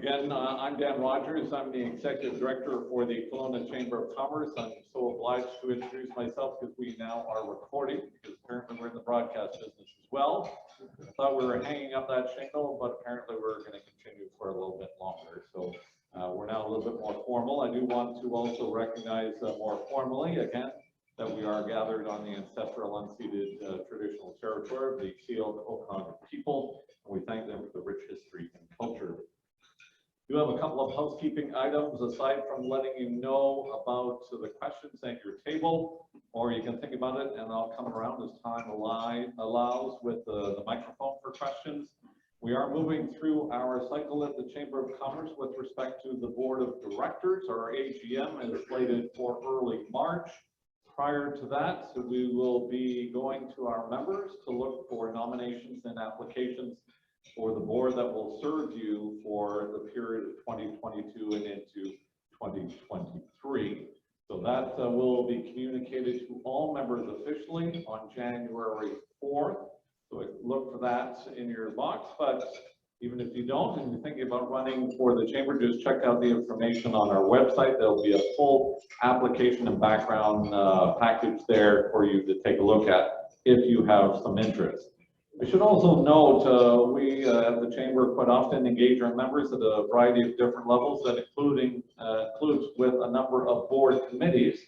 Again, I'm Dan Rogers. I'm the Executive Director for the Kelowna Chamber of Commerce. I'm so obliged to introduce myself because we now are recording, because apparently we're in the broadcast business as well. I thought we were hanging up that shingle, but apparently we're going to continue for a little bit longer. So we're now a little bit more formal. I do want to also recognize more formally, again, that we are gathered on the ancestral unceded traditional territory of the Sealed Okanagan people, and we thank them for the rich history and culture. We do have a couple of housekeeping items aside from letting you know about the questions at your table, or you can think about it and I'll come around as time allows with the microphone for questions. We are moving through our cycle at the Chamber of Commerce with respect to the Board of Directors. Our AGM is slated for early March. Prior to that, we will be going to our members to look for nominations and applications for the board that will serve you for the period of 2022 and into 2023. So that will be communicated to all members officially on January 4th. So look for that in your box, but even if you don't and you're thinking about running for the chamber, just check out the information on our website. There'll be a full application and background package there for you to take a look at if you have some interest. I should also note we at the chamber quite often engage our members at a variety of different levels, that includes with a number of board committees.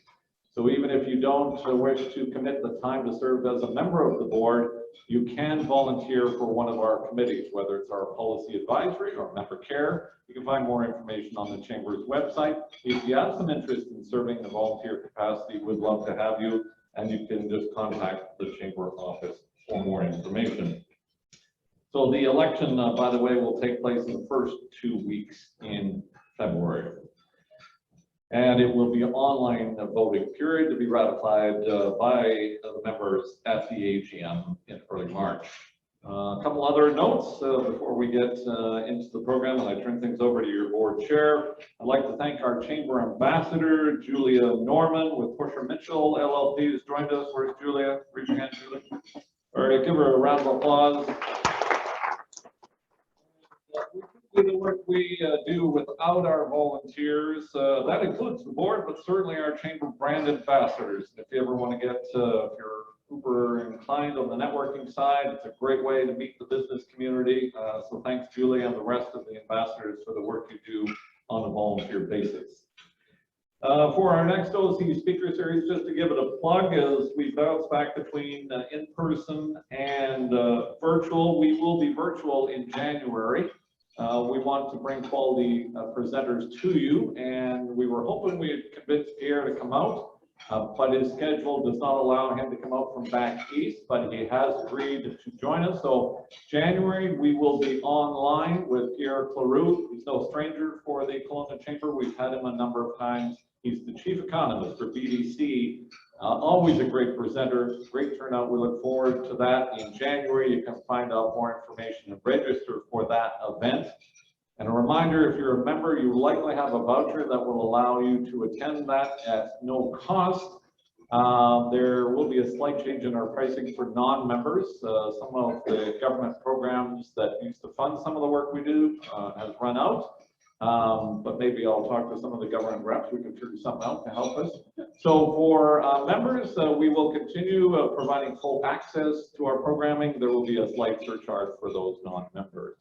So even if you don't wish to commit the time to serve as a member of the board, you can volunteer for one of our committees, whether it's our policy advisory or member care. You can find more information on the chamber's website. If you have some interest in serving in a volunteer capacity, we'd love to have you, and you can just contact the chamber office for more information. So the election, by the way, will take place in the first 2 weeks in February. And it will be an online voting period to be ratified by the members at the AGM in early March. A couple other notes before we get into the program and I turn things over to your board chair. I'd like to thank our chamber ambassador, Julia Norman with Pusher Mitchell LLP, who's joined us. Where's Julia? Raise your hand, Julia. All right, give her a round of applause. We do the work we do without our volunteers. That includes the board, but certainly our chamber brand ambassadors. If you ever want to get, if you're super inclined on the networking side, it's a great way to meet the business community. So thanks, Julie, and the rest of the ambassadors for the work you do on a volunteer basis. For our next OC speaker series, just to give it a plug, as we bounce back between in-person and virtual, we will be virtual in January. We want to bring quality presenters to you, and we were hoping we had convinced Pierre to come out, but his schedule does not allow him to come out from back east, but he has agreed to join us. So January, we will be online with Pierre Cleroux. He's no stranger for the Kelowna Chamber. We've had him a number of times. He's the chief economist for BDC. Always a great presenter, great turnout. We look forward to that in January. You can find out more information and register for that event. And a reminder, if you're a member, you likely have a voucher that will allow you to attend that at no cost. There will be a slight change in our pricing for non-members. Some of the government programs that used to fund some of the work we do has run out. But maybe I'll talk to some of the government reps. We can figure something out to help us. So for members, we will continue providing full access to our programming. There will be a slight surcharge for those non-members.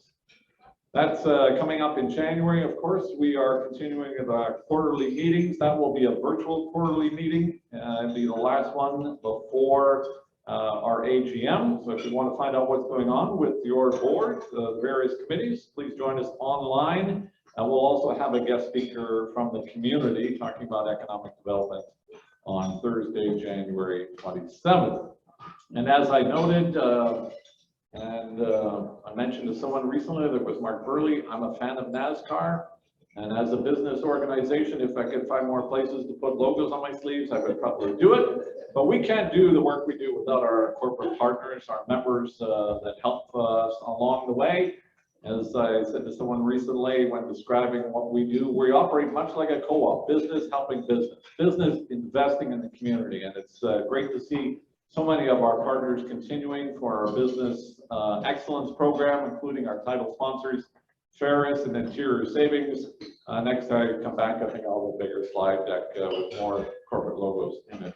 That's coming up in January. Of course, we are continuing with our quarterly meetings. That will be a virtual quarterly meeting. It'll be the last one before our AGM. So if you want to find out what's going on with your board, the various committees, please join us online. And we'll also have a guest speaker from the community talking about economic development on Thursday, January 27th. And as I noted, I mentioned to someone recently, that was Mark Burley, I'm a fan of NASCAR. And as a business organization, if I could find more places to put logos on my sleeves, I would probably do it. But we can't do the work we do without our corporate partners, our members that help us along the way. As I said to someone recently when describing what we do, we operate much like a co-op, business helping business, business investing in the community. And it's great to see so many of our partners continuing for our business excellence program, including our title sponsors, Ferris and Interior Savings. Next I come back, I think I'll have a bigger slide deck with more corporate logos in it.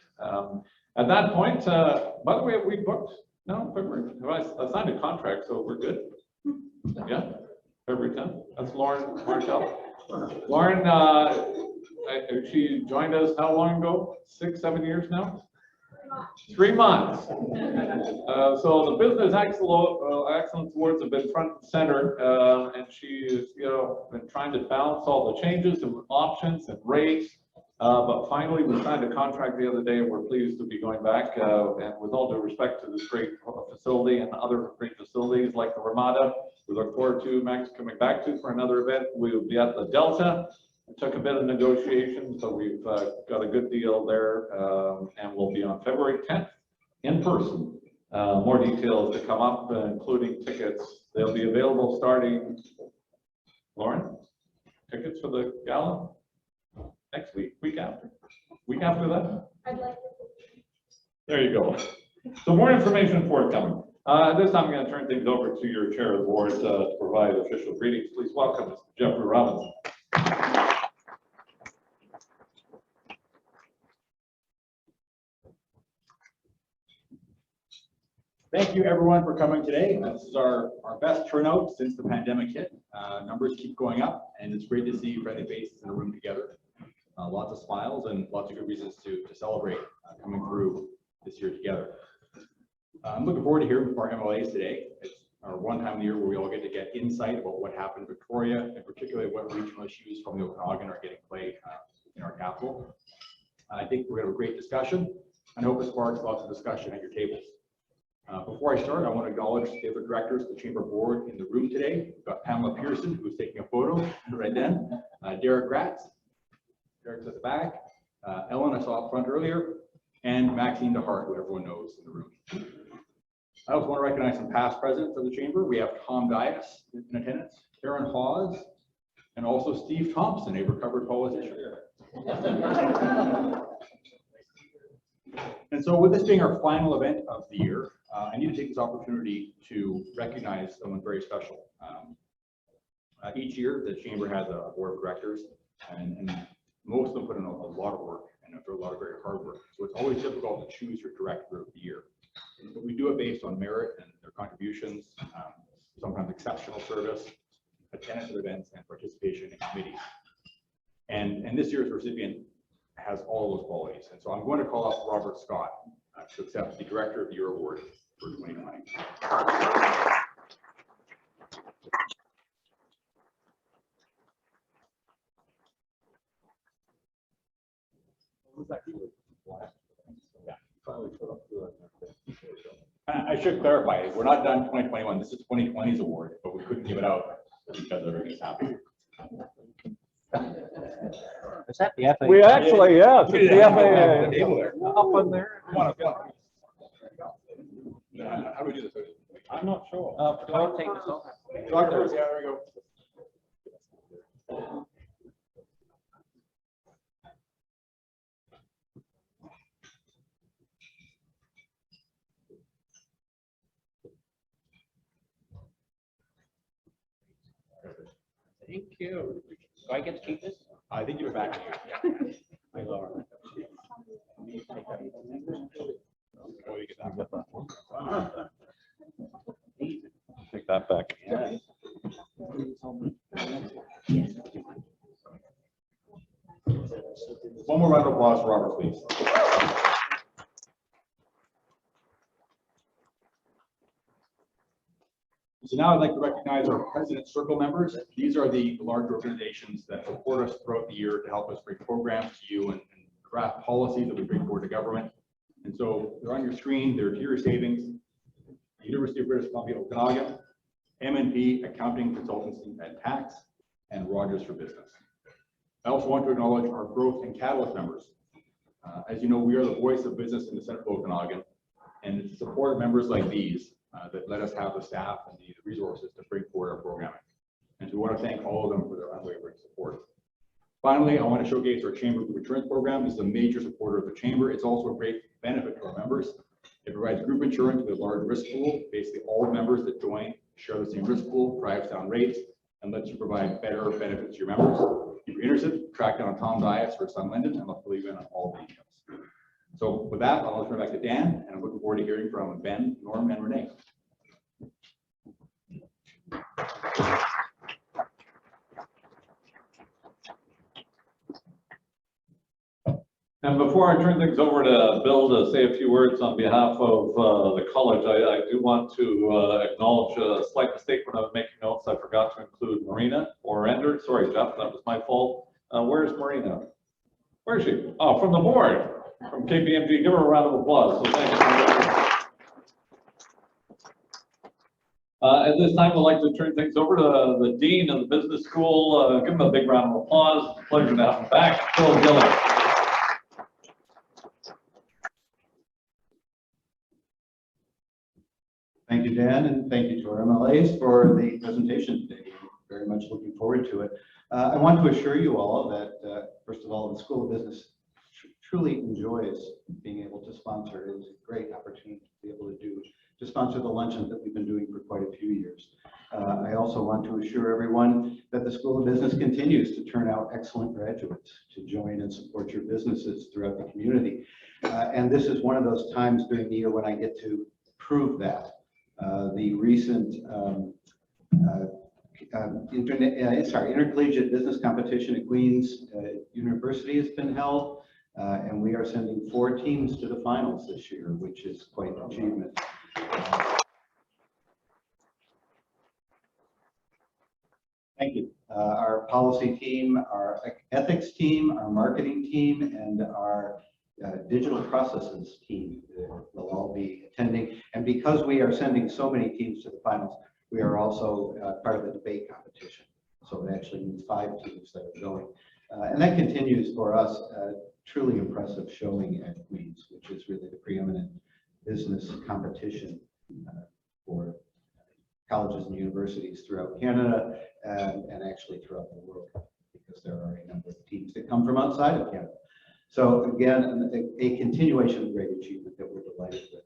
At that point, by the way, we booked, no, February, I signed a contract, so we're good. Yeah, February 10th. That's Lauren Martel. Lauren, she joined us how long ago? 6, 7 years now? 3 months. So the business excellence awards have been front and center, and she's been trying to balance all the changes and options and rates. But finally, we signed a contract the other day, and we're pleased to be going back. And with all due respect to this great facility and other great facilities like the Ramada, we look forward to Max coming back to for another event. We will be at the Delta. It took a bit of negotiations, but we've got a good deal there, and we'll be on February 10th in person. More details to come up, including tickets. They'll be available starting, Lauren, tickets for the gala next week, week after that? I'd like to. There you go. So more information forthcoming. This time I'm going to turn things over to your chair of the board to provide official greetings. Please welcome Mr. Jeffrey Robinson. Thank you everyone for coming today. This is our best turnout since the pandemic hit. Numbers keep going up, and it's great to see friendly faces in a room together. Lots of smiles and lots of good reasons to celebrate coming through this year together. I'm looking forward to hearing from our MLAs today. It's our one time of the year where we all get to get insight about what happened in Victoria, and particularly what regional issues from the Okanagan are getting played in our capital. I think we're going to have a great discussion, and I hope it sparks lots of discussion at your tables. Before I start, I want to acknowledge the other directors of the Chamber Board in the room today. We've got Pamela Pearson, who's taking a photo right then, Derek Gratz, Derek's at the back, Ellen, I saw up front earlier, and Maxine DeHart, who everyone knows in the room. I also want to recognize some past presidents of the Chamber. We have Tom Dias in attendance, Karen Hawes, and also Steve Thompson, a recovered politician. And so with this being our final event of the year, I need to take this opportunity to recognize someone very special. Each year, the Chamber has a board of directors, and most of them put in a lot of work and a lot of very hard work. So it's always difficult to choose your director of the year. But we do it based on merit and their contributions, sometimes exceptional service, attendance at events, and participation in committees. And this year's recipient has all those qualities. And so I'm going to call up Robert Scott to accept the Director of the Year Award for 2020. I should clarify, we're not done 2021. This is 2020's award, but we couldn't give it out because everything's happening. Is that the FAA? We actually, yeah, it's the FAA Up on there? How do we do this? I'm not sure. Do I take this off? Yeah, there we go. Thank you. Do I get to keep this? I think you're back. My Lord. Oh, you get that. Take that back. Yeah. One more round of applause for Robert, please. So now I'd like to recognize our President's Circle members. These are the large organizations that support us throughout the year to help us bring programs to you and craft policies that we bring forward to government. And so they're on your screen. They're Interior Savings, the University of British Columbia Okanagan, M&P Accounting Consultancy and Tax, and Rogers for Business. I also want to acknowledge our Growth and Catalyst members. As you know, we are the voice of business in the Central Okanagan, and it's the support of members like these that let us have the staff and the resources to bring forward our programming. And so we want to thank all of them for their unwavering support. Finally, I want to showcase our Chamber Group Insurance Program. This is a major supporter of the Chamber. It's also a great benefit to our members. It provides group insurance with a large risk pool. Basically, all members that join share the same risk pool, drives down rates, and lets you provide better benefits to your members. If you're interested, track down Tom Dias or Sun Linden, and I'll fill you in on all the details. So with that, I'll turn it back to Dan, and I'm looking forward to hearing from Ben, Norm, and Renee. And before I turn things over to Bill to say a few words on behalf of the college, I do want to acknowledge a slight mistake when I was making notes. I forgot to include Marina or Ender. Sorry, Jeff, that was my fault. Where's Marina? Where is she? Oh, from the board, from KPMG. Give her a round of applause. So thank you. At this time, I'd like to turn things over to the Dean of the Business School. Give him a big round of applause. Pleasure to have him back, Phil Gillen. Thank you, Dan, and thank you to our MLAs for the presentation today. We're very much looking forward to it. I want to assure you all that, first of all, the School of Business truly enjoys being able to sponsor. It was a great opportunity to be able to sponsor the luncheon that we've been doing for quite a few years. I also want to assure everyone that the School of Business continues to turn out excellent graduates to join and support your businesses throughout the community. And this is one of those times during the year when I get to prove that. The recent intercollegiate business competition at Queen's University has been held, and we are sending 4 teams to the finals this year, which is quite an achievement. Thank you. Our policy team, our ethics team, our marketing team, and our digital processes team will all be attending. And because we are sending so many teams to the finals, we are also part of the debate competition. So it actually means 5 teams that are going. And that continues for us truly impressive showing at Queen's, which is really the preeminent business competition for colleges and universities throughout Canada and actually throughout the world, because there are a number of teams that come from outside of Canada. So again, a continuation of great achievement that we're delighted with.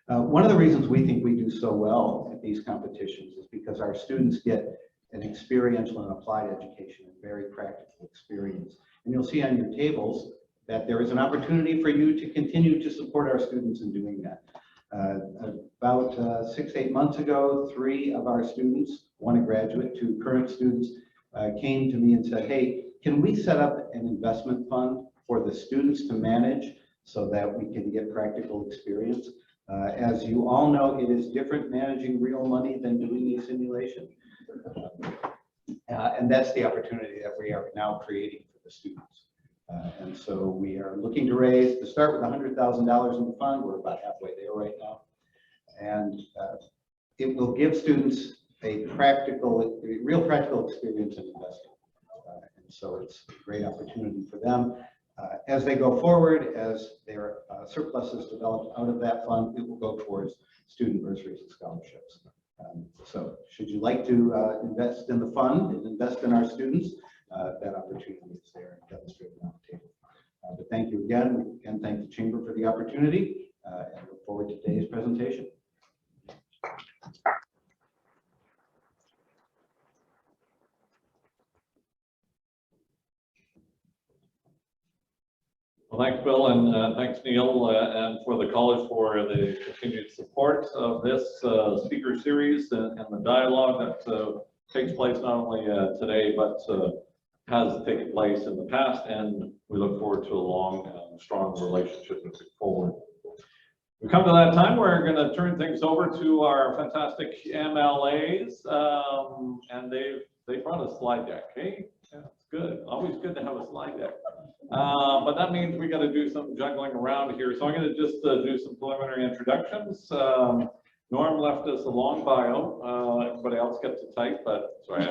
One of the reasons we think we do so well at these competitions is because our students get an experiential and applied education, and very practical experience. And you'll see on your tables that there is an opportunity for you to continue to support our students in doing that. About 6 to 8 months ago, 3 of our students, 1 a graduate, 2 current students, came to me and said, hey, can we set up an investment fund for the students to manage so that we can get practical experience? As you all know, it is different managing real money than doing a simulation. And that's the opportunity that we are now creating for the students. And so we are looking to start with $100,000 in the fund. We're about halfway there right now. And it will give students a real practical experience in investing. And so it's a great opportunity for them. As they go forward, as their surplus is developed out of that fund, it will go towards student bursaries and scholarships. So should you like to invest in the fund and invest in our students, that opportunity is there and demonstrated on the table. But thank you again, and thank the Chamber for the opportunity, and look forward to today's presentation. Well, thanks, Bill, and thanks, Neil, and for the college for the continued support of this speaker series and the dialogue that takes place not only today, but has taken place in the past, and we look forward to a long, strong relationship moving forward. We come to that time where we're going to turn things over to our fantastic MLAs, and they've brought a slide deck. Hey, that's good. Always good to have a slide deck. But that means we got to do some juggling around here. So I'm going to just do some preliminary introductions. Norm left us a long bio. Everybody else gets it tight, but sorry.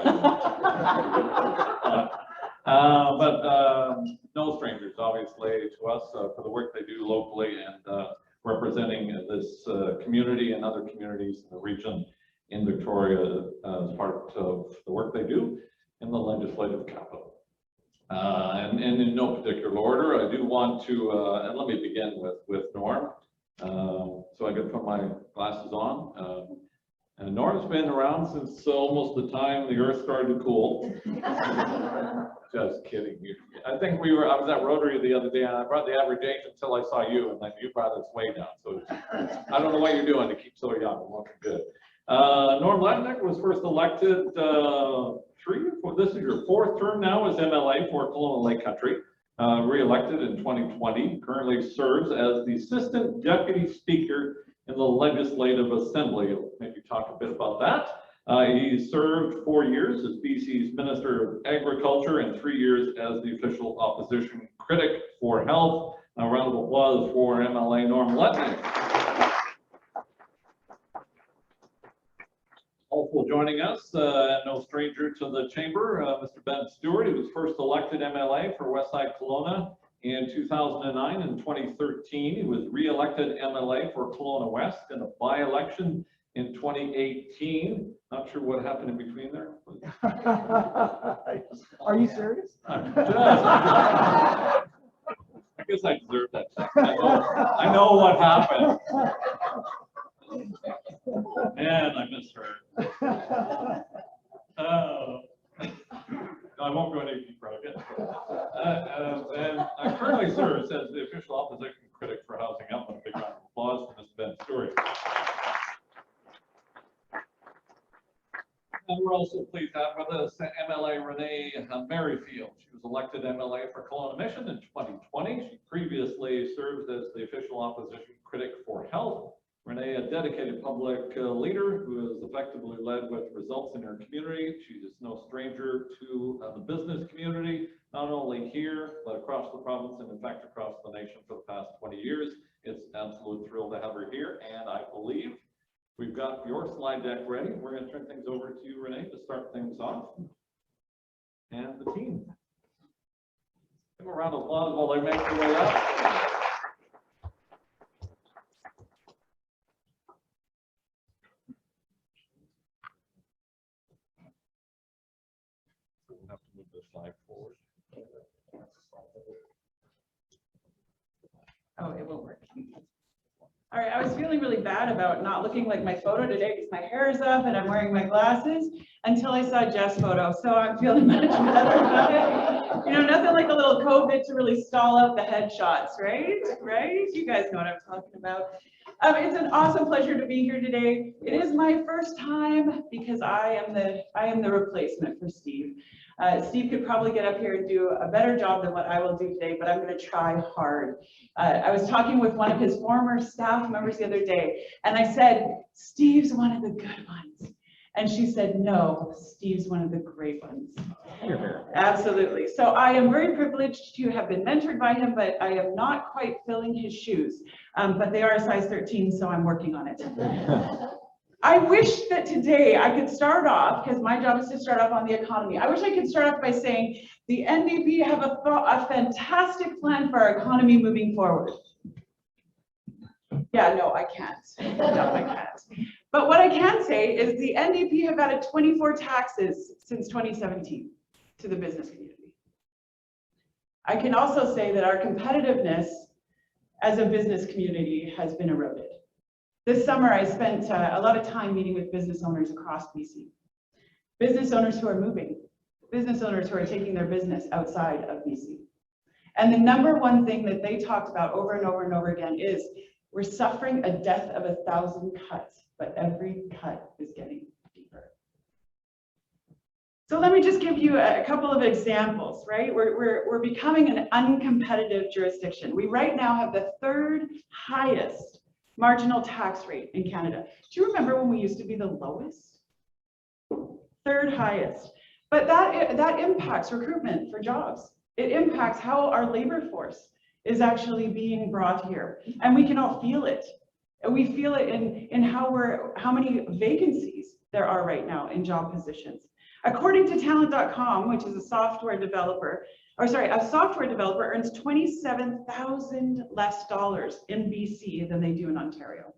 No strangers, obviously, to us for the work they do locally and representing this community and other communities in the region in Victoria as part of the work they do in the legislative capital. And in no particular order, I do want to, and let me begin with Norm. So I can put my glasses on. And Norm's been around since almost the time the earth started to cool. Just kidding. I think I was at Rotary the other day and I brought the average age until I saw you, and then you brought us way down. So I don't know what you're doing to keep so young. I'm looking good. Norm Letnick was first elected this is your 4th term now as MLA for Kelowna Lake Country. Re-elected in 2020, currently serves as the Assistant Deputy Speaker in the Legislative Assembly. I'll maybe talk a bit about that. He served 4 years as BC's Minister of Agriculture and 3 years as the official opposition critic for health. A round of applause for MLA Norm Letnick. Also joining us, no stranger to the chamber, Mr. Ben Stewart. He was first elected MLA for Westside Kelowna in 2009 and 2013. He was re-elected MLA for Kelowna West in a by-election in 2018. Not sure what happened in between there. Are you serious? I guess I deserve that. I know what happened. Man, I miss her. I won't go any deeper. And I currently serve as the official opposition critic for Housing Up. A big round of applause for Mr. Ben Stewart. And we're also pleased to have with us MLA Renee Merrifield. She was elected MLA for Kelowna Mission in 2020. She previously served as the official opposition critic for health. Renee, a dedicated public leader who has effectively led with results in her community. She's no stranger to the business community, not only here, but across the province and in fact across the nation for the past 20 years. It's an absolute thrill to have her here, and I believe we've got your slide deck ready. We're going to turn things over to you, Renee, to start things off. And the team. Give them a round of applause while they make their way up. We'll have to move this slide forward. Oh, it won't work. All right, I was feeling really bad about not looking like my photo today because my hair is up and I'm wearing my glasses until I saw Jeff's photo. So I'm feeling much better about it. You know, nothing like a little COVID to really stall out the headshots, right? Right? You guys know what I'm talking about. It's an awesome pleasure to be here today. It is my first time because I am the replacement for Steve. Steve could probably get up here and do a better job than what I will do today, but I'm going to try hard. I was talking with one of his former staff members the other day, and I said, Steve's one of the good ones. And she said, no, Steve's one of the great ones. Absolutely. So I am very privileged to have been mentored by him, but I am not quite filling his shoes. But they are a size 13, so I'm working on it. I wish that today I could start off, because my job is to start off on the economy. I wish I could start off by saying the NDP have a fantastic plan for our economy moving forward. Yeah, no, I can't. No, I can't. But what I can say is the NDP have added 24 taxes since 2017 to the business community. I can also say that our competitiveness as a business community has been eroded. This summer, I spent a lot of time meeting with business owners across BC. Business owners who are moving, business owners who are taking their business outside of BC. And the number one thing that they talked about over and over and over again is we're suffering a death of 1,000 cuts, but every cut is getting deeper. So let me just give you a couple of examples, right? We're becoming an uncompetitive jurisdiction. We right now have the 3rd highest marginal tax rate in Canada. Do you remember when we used to be the lowest? 3rd highest. But that impacts recruitment for jobs. It impacts how our labor force is actually being brought here. And we can all feel it. And we feel it in how many vacancies there are right now in job positions. According to talent.com, which is a software developer earns $27,000 less in BC than they do in Ontario.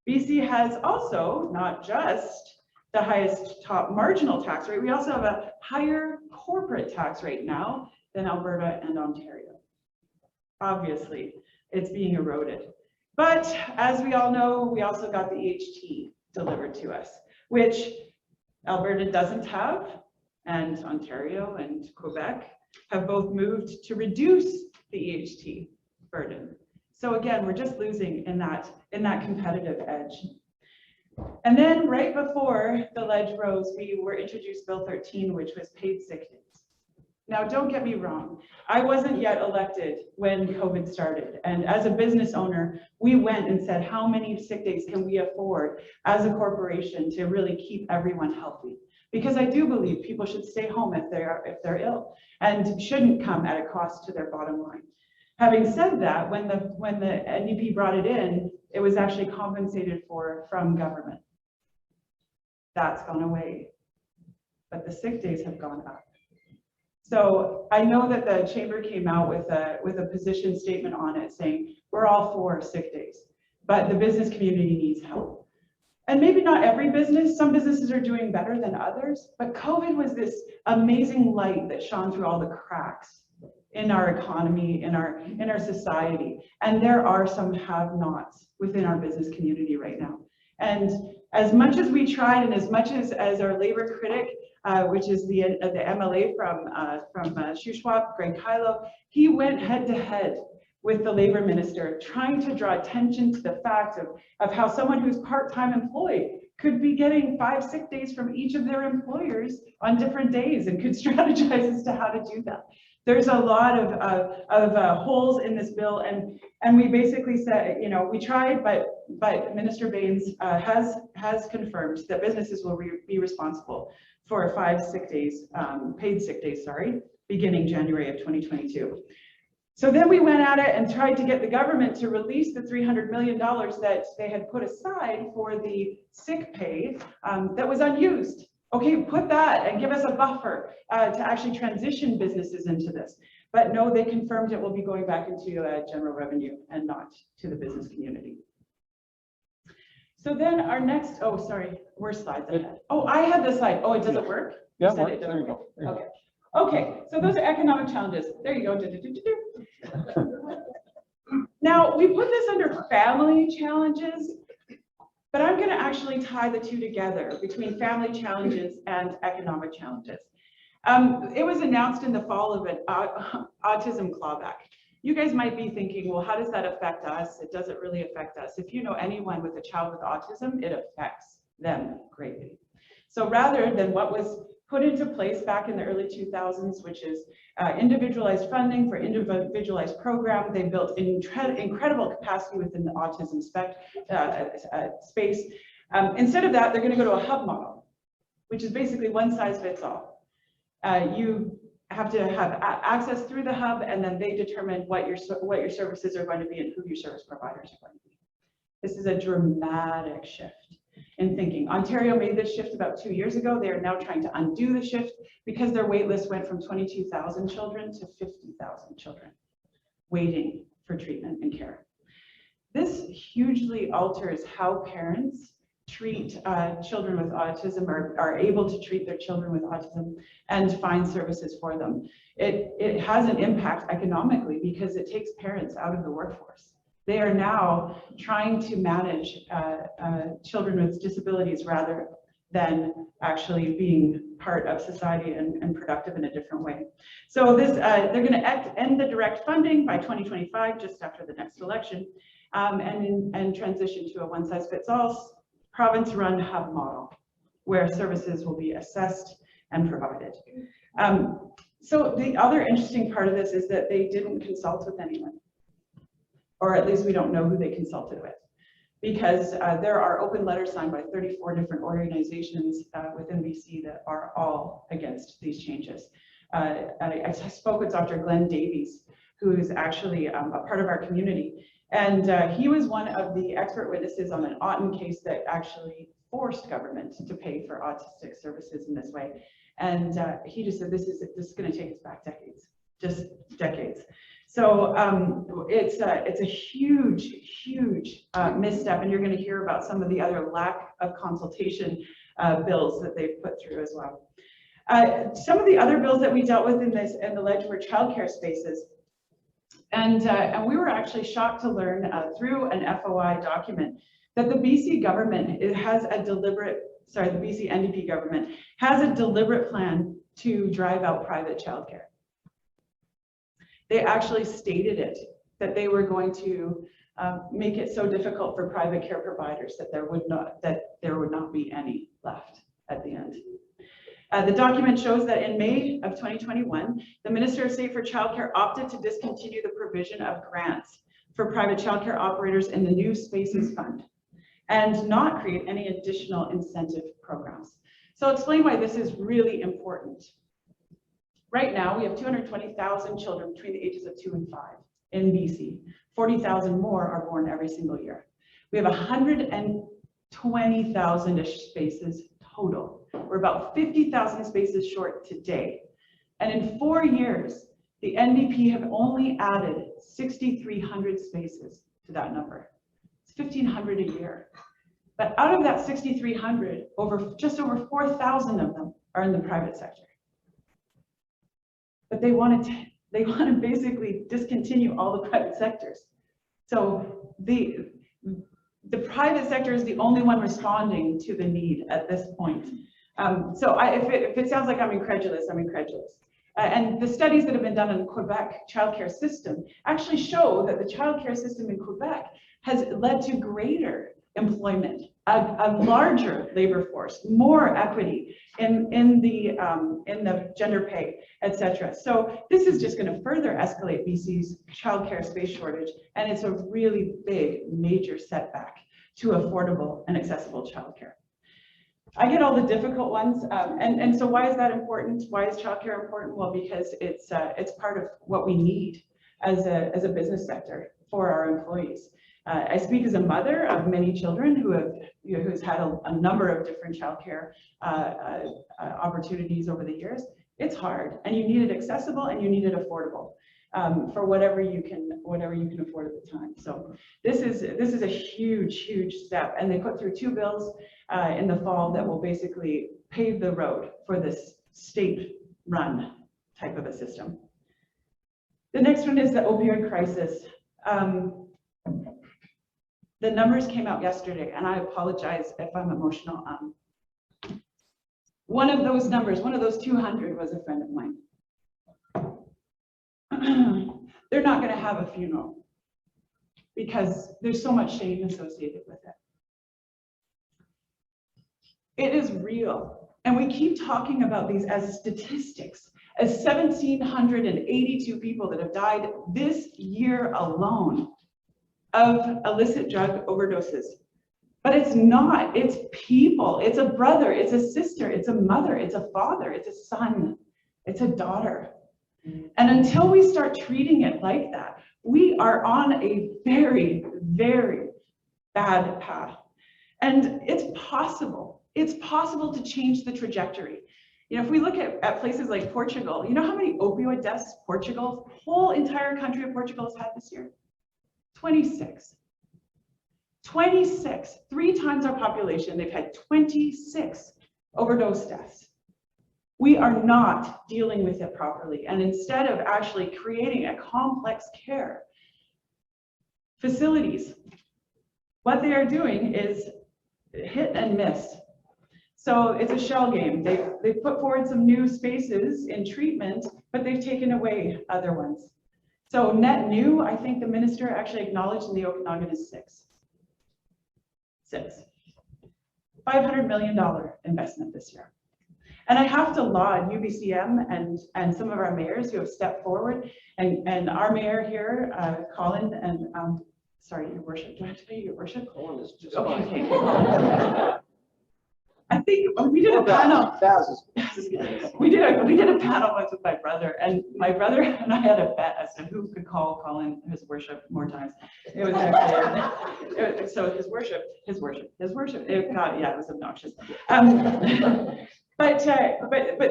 BC has also not just the highest top marginal tax rate, we also have a higher corporate tax rate now than Alberta and Ontario. Obviously, it's being eroded. But as we all know, we also got the EHT delivered to us, which Alberta doesn't have, and Ontario and Quebec have both moved to reduce the EHT burden. So again, we're just losing in that competitive edge. And then right before the ledge rose, we were introduced Bill 13, which was paid sick days. Now, don't get me wrong. I wasn't yet elected when COVID started. And as a business owner, we went and said, how many sick days can we afford as a corporation to really keep everyone healthy? Because I do believe people should stay home if they're ill and shouldn't come at a cost to their bottom line. Having said that, when the NDP brought it in, it was actually compensated for from government. That's gone away, but the sick days have gone up. So I know that the chamber came out with a position statement on it saying, we're all for sick days, but the business community needs help. And maybe not every business, some businesses are doing better than others, but COVID was this amazing light that shone through all the cracks in our economy, in our society. And there are some have-nots within our business community right now. And as much as we tried, and as much as our labor critic, which is the MLA from Shuswap, Greg Kylo, he went head to head with the labor minister, trying to draw attention to the fact of how someone who's part-time employed could be getting 5 sick days from each of their employers on different days and could strategize as to how to do that. There's a lot of holes in this bill, and we basically said, you know, we tried, but Minister Baines has confirmed that businesses will be responsible for 5 sick days, paid sick days, sorry, beginning January of 2022. So then we went at it and tried to get the government to release the $300 million that they had put aside for the sick pay that was unused. Okay, put that and give us a buffer to actually transition businesses into this. But no, they confirmed it will be going back into general revenue and not to the business community. So then our next, oh, sorry, we're slides ahead. Oh, I had this slide. Oh, it doesn't work? Yeah, You said it there you doesn't go. work. Okay. Okay, so those are economic challenges. There you go. Now, we put this under family challenges, but I'm going to actually tie the two together between family challenges and economic challenges. It was announced in the fall of an autism clawback. You guys might be thinking, well, how does that affect us? It doesn't really affect us. If you know anyone with a child with autism, it affects them greatly. So rather than what was put into place back in the early 2000s, which is individualized funding for individualized program, they built incredible capacity within the autism space. Instead of that, they're going to go to a hub model, which is basically one size fits all. You have to have access through the hub, and then they determine what your services are going to be and who your service providers are going to be. This is a dramatic shift in thinking. Ontario made this shift about 2 years ago. They are now trying to undo the shift because their wait list went from 22,000 children to 50,000 children waiting for treatment and care. This hugely alters how parents treat children with autism, or are able to treat their children with autism and find services for them. It has an impact economically because it takes parents out of the workforce. They are now trying to manage children with disabilities rather than actually being part of society and productive in a different way. So this, they're going to end the direct funding by 2025, just after the next election, and transition to a one-size-fits-all province-run hub model where services will be assessed and provided. So the other interesting part of this is that they didn't consult with anyone, or at least we don't know who they consulted with, because there are open letters signed by 34 different organizations within BC that are all against these changes. I spoke with Dr. Glenn Davies, who is actually a part of our community. And he was one of the expert witnesses on an Otten case that actually forced government to pay for autistic services in this way. And he just said, this is going to take us back decades, just decades. So it's a huge, huge misstep. And you're going to hear about some of the other lack of consultation bills that they've put through as well. Some of the other bills that we dealt with in the ledge were childcare spaces. And we were actually shocked to learn through an FOI document that the BC government the BC NDP government has a deliberate plan to drive out private childcare. They actually stated it, that they were going to make it so difficult for private care providers that there would not be any left at the end. The document shows that in May of 2021, the Minister of State for Childcare opted to discontinue the provision of grants for private childcare operators in the New Spaces Fund and not create any additional incentive programs. So I'll explain why this is really important. Right now, we have 220,000 children between the ages of 2 and 5 in BC. 40,000 more are born every single year. We have 120,000-ish spaces total. We're about 50,000 spaces short today. And in 4 years, the NDP have only added 6,300 spaces to that number. It's 1,500 a year. But out of that 6,300, just over 4,000 of them are in the private sector. But they want to basically discontinue all the private sectors. So the private sector is the only one responding to the need at this point. So if it sounds like I'm incredulous, I'm incredulous. And the studies that have been done in Quebec childcare system actually show that the childcare system in Quebec has led to greater employment, a larger labor force, more equity in the gender pay, etc. So this is just going to further escalate BC's childcare space shortage, and it's a really big, major setback to affordable and accessible childcare. I get all the difficult ones, and so why is that important? Why is childcare important? Well, because it's part of what we need as a business sector for our employees. I speak as a mother of many children who's had a number of different childcare opportunities over the years. It's hard, and you need it accessible and you need it affordable for whatever you can afford at the time. So this is a huge step, and they put through 2 bills in the fall that will basically pave the road for this state-run type of a system. The next one is the opioid crisis. The numbers came out yesterday, and I apologize if I'm emotional. One of those numbers, one of those 200 was a friend of mine. They're not going to have a funeral because there's so much shame associated with it. It is real, and we keep talking about these as statistics, as 1,782 people that have died this year alone of illicit drug overdoses. But it's not, it's people, it's a brother, it's a sister, it's a mother, it's a father, it's a son, it's a daughter. And until we start treating it like that, we are on a very, very bad path. And it's possible to change the trajectory. You know, if we look at places like Portugal, you know how many opioid deaths Portugal, whole entire country of Portugal has had this year? 26. 26, 3 times our population, they've had 26 overdose deaths. We are not dealing with it properly. And instead of actually creating a complex care facilities, what they are doing is hit and miss. So it's a shell game. They've put forward some new spaces in treatment, but they've taken away other ones. So net new, I think the minister actually acknowledged in the Okanagan is 6. $500 million investment this year. And I have to laud UBCM and some of our mayors who have stepped forward, and our mayor here, Colin, and sorry, your worship, do I have to pay your worship? Colin is just Okay, fine. okay. I think we did a panel. We did a panel once with my brother, and my brother and I had a bet as to who could call Colin his worship more times. It was actually so his worship. It got, yeah, it was obnoxious. But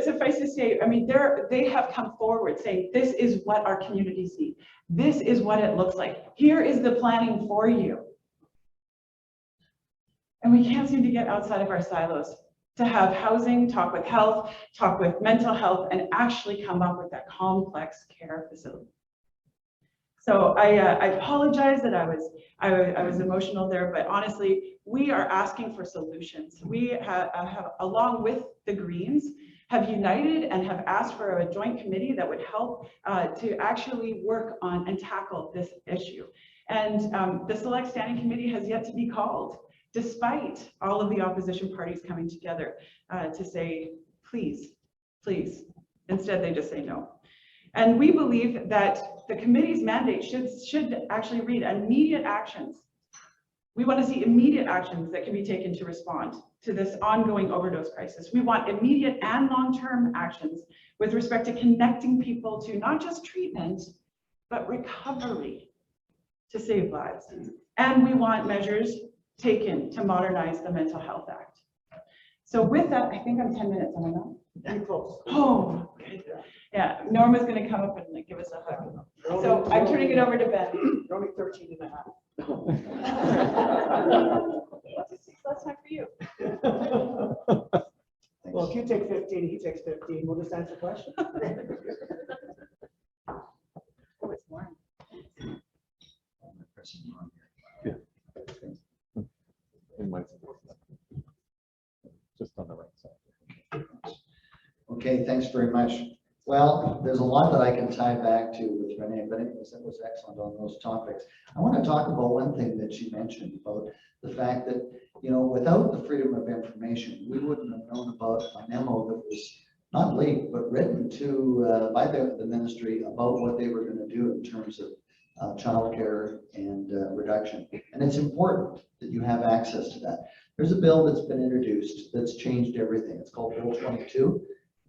suffice to say, I mean, they have come forward saying this is what our communities need. This is what it looks like. Here is the planning for you. And we can't seem to get outside of our silos to have housing, talk with health, talk with mental health, and actually come up with that complex care facility. So I apologize that I was emotional there, but honestly, we are asking for solutions. We have along with the Greens, have united and have asked for a joint committee that would help to actually work on and tackle this issue. And the Select Standing Committee has yet to be called, despite all of the opposition parties coming together to say, please, please. Instead, they just say no. And we believe that the committee's mandate should actually read immediate actions. We want to see immediate actions that can be taken to respond to this ongoing overdose crisis. We want immediate and long-term actions with respect to connecting people to not just treatment, but recovery to save lives. And we want measures taken to modernize the Mental Health Act. So with that, I think I'm 10 minutes, am I not? Pretty close. Oh, okay. Yeah, Norma's going to come up and like, give us a hug. So I'm turning it over to Ben. You're only 13 and a half. That's time for you. Well, if you take 15, he takes 15, we'll just answer questions. Oh, it's warm. Just on the right side. Okay, thanks very much. Well, there's a lot that I can tie back to with Renee, but anyways, that was excellent on those topics. I want to talk about one thing that she mentioned about the fact that, you know, without the freedom of information, we wouldn't have known about a memo that was not leaked, but written to by the ministry about what they were going to do in terms of childcare and reduction. And it's important that you have access to that. There's a bill that's been introduced that's changed everything. It's called Bill 22.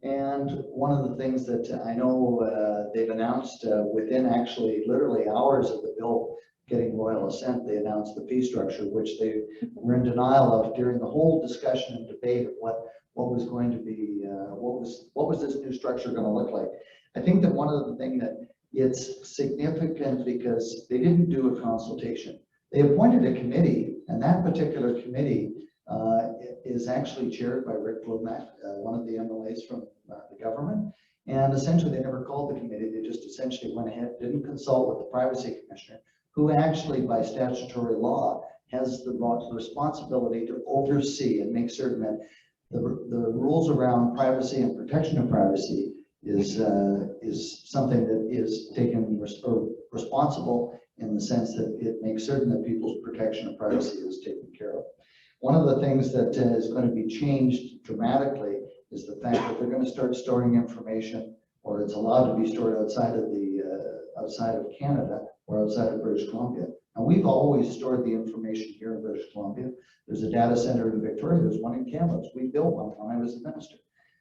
And one of the things that I know they've announced within actually literally hours of the bill getting royal assent, they announced the fee structure, which they were in denial of during the whole discussion and debate of what was going to be, what was this new structure going to look like. I think that one of the things that it's significant because they didn't do a consultation. They appointed a committee, and that particular committee is actually chaired by Rick Blomack, one of the MLAs from the government. And essentially, they never called the committee. They just essentially went ahead, didn't consult with the privacy commissioner, who actually, by statutory law, has the responsibility to oversee and make certain that the rules around privacy and protection of privacy is something that is taken responsible in the sense that it makes certain that people's protection of privacy is taken care of. One of the things that is going to be changed dramatically is the fact that they're going to start storing information, or it's allowed to be stored outside of Canada or outside of British Columbia. And we've always stored the information here in British Columbia. There's a data center in Victoria. There's one in Kamloops. We built one when I was a minister.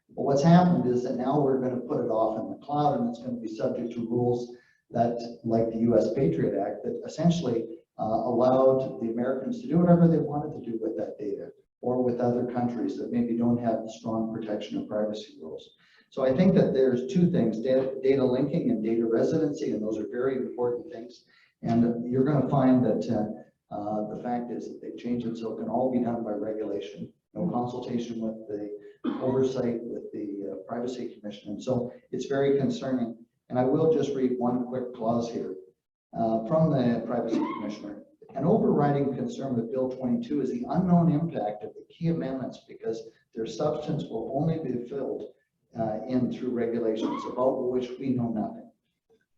But what's happened is that now we're going to put it off in the cloud, and it's going to be subject to rules that, like the U.S. Patriot Act, that essentially allowed the Americans to do whatever they wanted to do with that data, or with other countries that maybe don't have the strong protection of privacy rules. So I think that there's two things, data linking and data residency, and those are very important things. And you're going to find that the fact is that they've changed it so it can all be done by regulation, no consultation with the oversight with the privacy commission. And so it's very concerning. And I will just read one quick clause here from the privacy commissioner. An overriding concern with Bill 22 is the unknown impact of the key amendments because their substance will only be filled in through regulations about which we know nothing.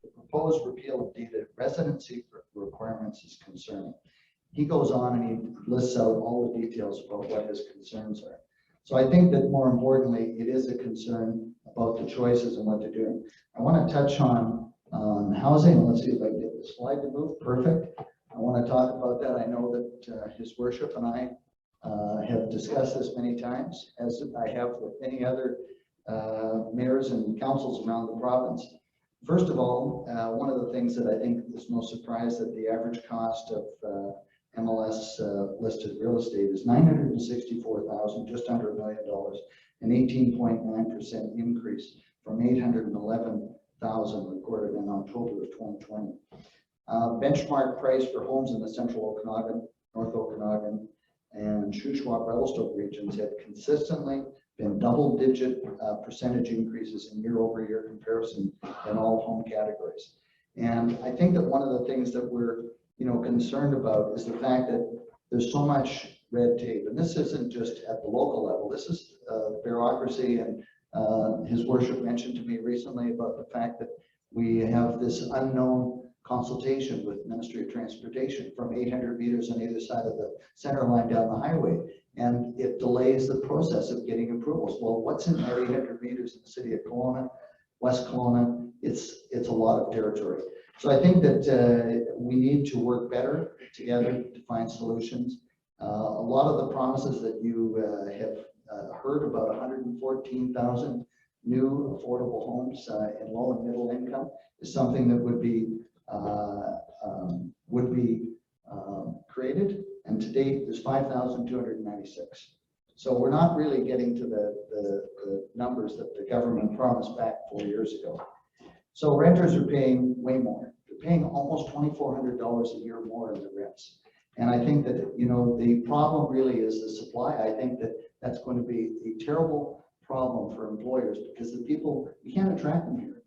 The proposed repeal of data residency requirements is concerning. He goes on and he lists out all the details about what his concerns are. So I think that more importantly, it is a concern about the choices and what they're doing. I want to touch on housing. Let's see if I can get the slide to move. Perfect. I want to talk about that. I know that His Worship and I have discussed this many times, as I have with many other mayors and councils around the province. First of all, one of the things that I think is most surprised that the average cost of MLS listed real estate is $964,000, just under $1 million, an 18.9% increase from $811,000 recorded in October of 2020. Benchmark price for homes in the Central Okanagan, North Okanagan, and Shuswap-Revelstoke regions have consistently been double-digit percentage increases in year-over-year comparison in all home categories. And I think that one of the things that we're, concerned about is the fact that there's so much red tape. And this isn't just at the local level. This is bureaucracy. And his worship mentioned to me recently about the fact that we have this unknown consultation with Ministry of Transportation from 800 meters on either side of the center line down the highway. And it delays the process of getting approvals. Well, what's in that 800 meters in the city of Kelowna, West Kelowna? It's a lot of territory. So I think that we need to work better together to find solutions. A lot of the promises that you have heard about 114,000 new affordable homes in low and middle income is something that would be created. And to date, there's 5,296. So we're not really getting to the numbers that the government promised back 4 years ago. So renters are paying way more. They're paying almost $2,400 a year more in the rents. And I think that, the problem really is the supply. I think that that's going to be a terrible problem for employers because the people, you can't attract them here.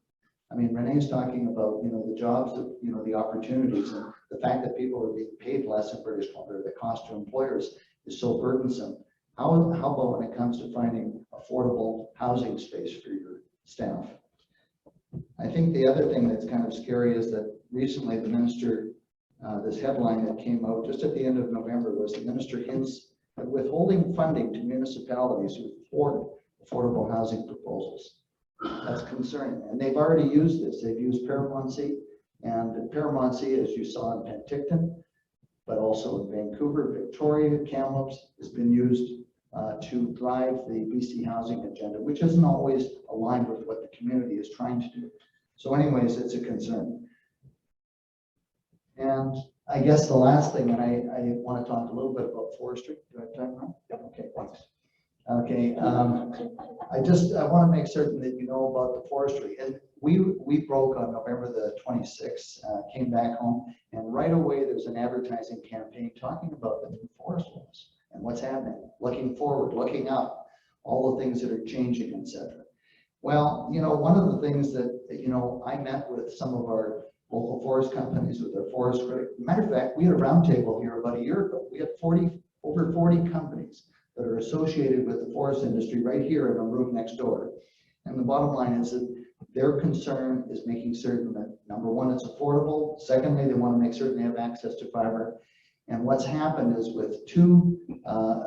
I mean, Renee's talking about, the jobs, that, the opportunities, and the fact that people are being paid less in British Columbia, the cost to employers is so burdensome. How about when it comes to finding affordable housing space for your staff? I think the other thing that's kind of scary is that recently the minister, this headline that came out just at the end of November was the minister hints at withholding funding to municipalities who afford affordable housing proposals. That's concerning. And they've already used this. They've used Paramountcy, and Paramountcy, as you saw in Penticton, but also in Vancouver, Victoria, Kamloops, has been used to drive the BC housing agenda, which isn't always aligned with what the community is trying to do. So anyways, it's a concern. And I guess the last thing, and I want to talk a little bit about forestry. Do I have time now? Okay, thanks. Okay, I want to make certain that you know about the forestry. And we broke on November the 26th, came back home, and right away there's an advertising campaign talking about the new forest laws and what's happening, looking forward, looking up, all the things that are changing, etc. Well, one of the things that, I met with some of our local forest companies with their forest critic. Matter of fact, we had a roundtable here about a year ago. We had over 40 companies that are associated with the forest industry right here in a room next door. And the bottom line is that their concern is making certain that, number one, it's affordable. Secondly, they want to make certain they have access to fiber. And what's happened is with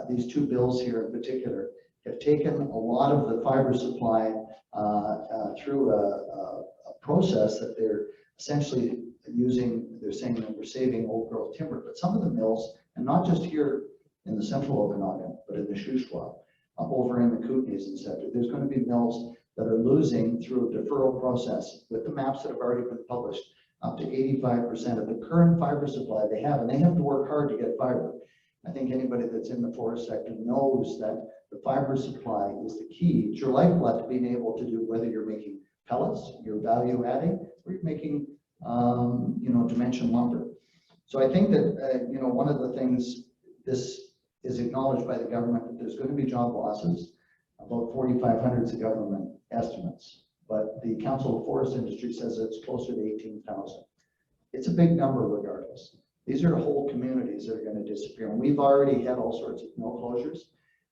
these two bills here in particular, have taken a lot of the fiber supply through a process that they're essentially using. They're saying that we're saving old growth timber, but some of the mills, and not just here in the central Okanagan, but in the Shuswap, up over in the Kootenays, etc. There's going to be mills that are losing through a deferral process with the maps that have already been published, up to 85% of the current fiber supply they have, and they have to work hard to get fiber. I think anybody that's in the forest sector knows that the fiber supply is the key. It's your lifeblood to being able to do, whether you're making pellets, you're value adding, or you're making, dimension lumber. So I think that, one of the things, this is acknowledged by the government that there's going to be job losses, about 4,500 is the government estimates, but the Council of Forest Industry says it's closer to 18,000. It's a big number regardless. These are whole communities that are going to disappear. And we've already had all sorts of mill closures,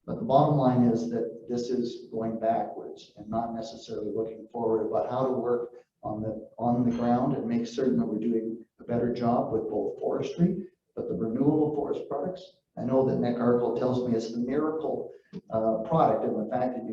but the bottom line is that this is going backwards and not necessarily looking forward about how to work on the ground and make certain that we're doing a better job with both forestry, but the renewal of forest products. I know that Nick Arkell tells me it's the miracle product, and the fact that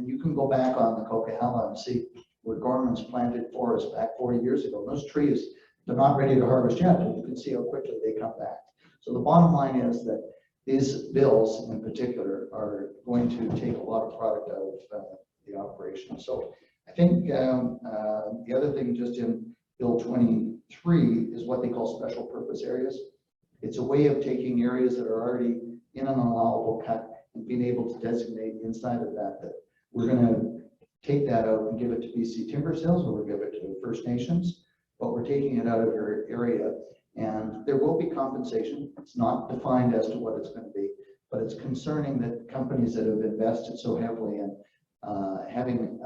you can go back on the Coquihalla and see where Gorman's planted forests back 40 years ago. Those trees, they're not ready to harvest yet, but you can see how quickly they come back. So the bottom line is that these bills in particular are going to take a lot of product out of the operation. So I think the other thing just in Bill 23 is what they call special purpose areas. It's a way of taking areas that are already in an allowable cut and being able to designate inside of that we're going to take that out and give it to BC Timber Sales, or we'll give it to the First Nations, but we're taking it out of your area. And there will be compensation. It's not defined as to what it's going to be, but it's concerning that companies that have invested so heavily in having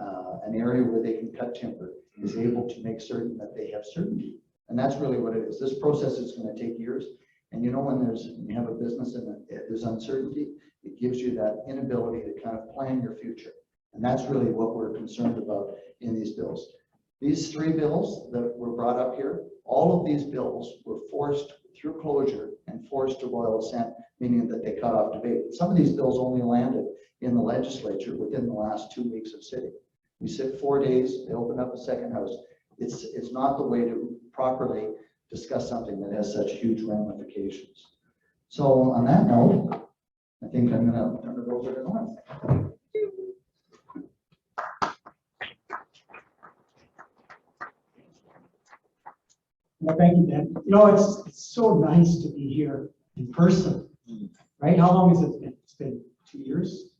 an area where they can cut timber is able to make certain that they have certainty And that's really what it is. This process is going to take years. And you know, when you have a business and there's uncertainty, it gives you that inability to kind of plan your future. And that's really what we're concerned about in these bills. These 3 bills that were brought up here, all of these bills were forced through closure and forced to royal assent, meaning that they cut off debate. Some of these bills only landed in the legislature within the last 2 weeks of sitting. We sit 4 days, they open up a second house. It's not the way to properly discuss something that has such huge ramifications. So on that note, I think I'm going to turn it over to Norm. Well, thank you, Dan. You know, it's so nice to be here in person, right? How long has it been? It's been 2 years,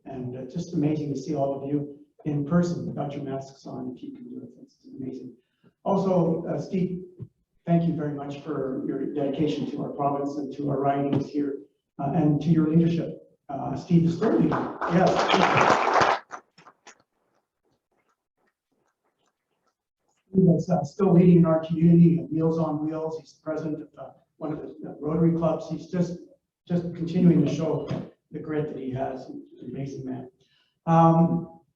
and it's just amazing to see all of you in person without your masks on, if you can do it. It's amazing. Also, Steve, thank you very much for your dedication to our province and to our ridings here, and to your leadership. Steve is still leading. Yes. Steve is still leading in our community, Meals on Wheels. He's the president of one of the Rotary clubs. He's just continuing to show the grit that he has. He's an amazing man.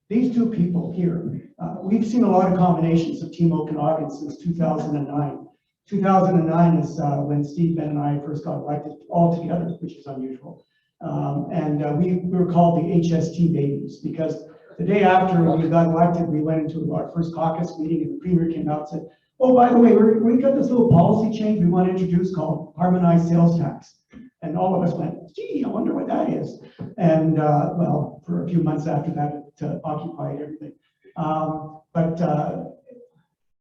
These 2 people here, we've seen a lot of combinations of Team Okanagan since 2009. 2009 is when Steve, Ben, and I first got elected all together, which is unusual. We were called the HST babies because the day after we got elected, we went into our first caucus meeting and the premier came out and said, oh, by the way, we got this little policy change we want to introduce called harmonized sales tax. And all of us went, gee, I wonder what that is. And well, for a few months after that, it occupied everything. But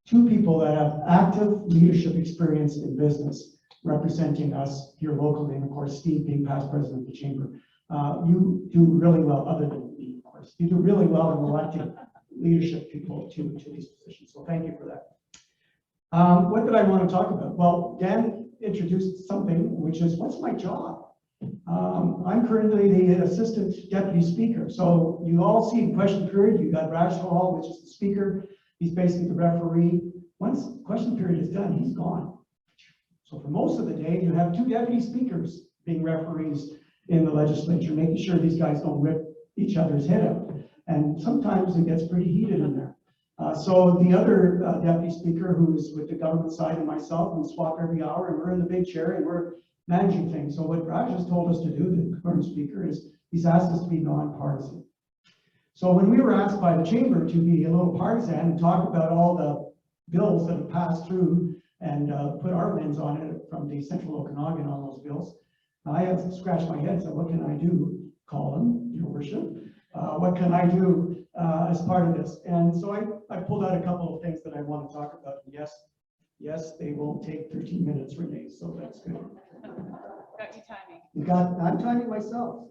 2 people that have active leadership experience in business representing us here locally, and of course, Steve being past president of the chamber. You do really well, other than me, of course. You do really well in electing leadership people to these positions. So thank you for that. What did I want to talk about? Well, Dan introduced something, which is, what's my job? I'm currently the assistant deputy speaker. So you all see in question period, you got Raj Hall, which is the speaker. He's basically the referee. Once question period is done, he's gone. So for most of the day, you have 2 deputy speakers being referees in the legislature, making sure these guys don't rip each other's head out. And sometimes it gets pretty heated in there. So the other deputy speaker, who's with the government side, and myself, we swap every hour, and we're in the big chair and we're managing things. So what Raj has told us to do, the current speaker, is he's asked us to be nonpartisan. So when we were asked by the chamber to be a little partisan and talk about all the bills that have passed through and put our lens on it from the Central Okanagan on those bills, I have scratched my head and said, what can I do, Colin, your worship? What can I do as part of this? And so I pulled out a couple of things that I want to talk about. Yes, they won't take 13 minutes, Renee, so that's good. Got you timing. I'm timing myself.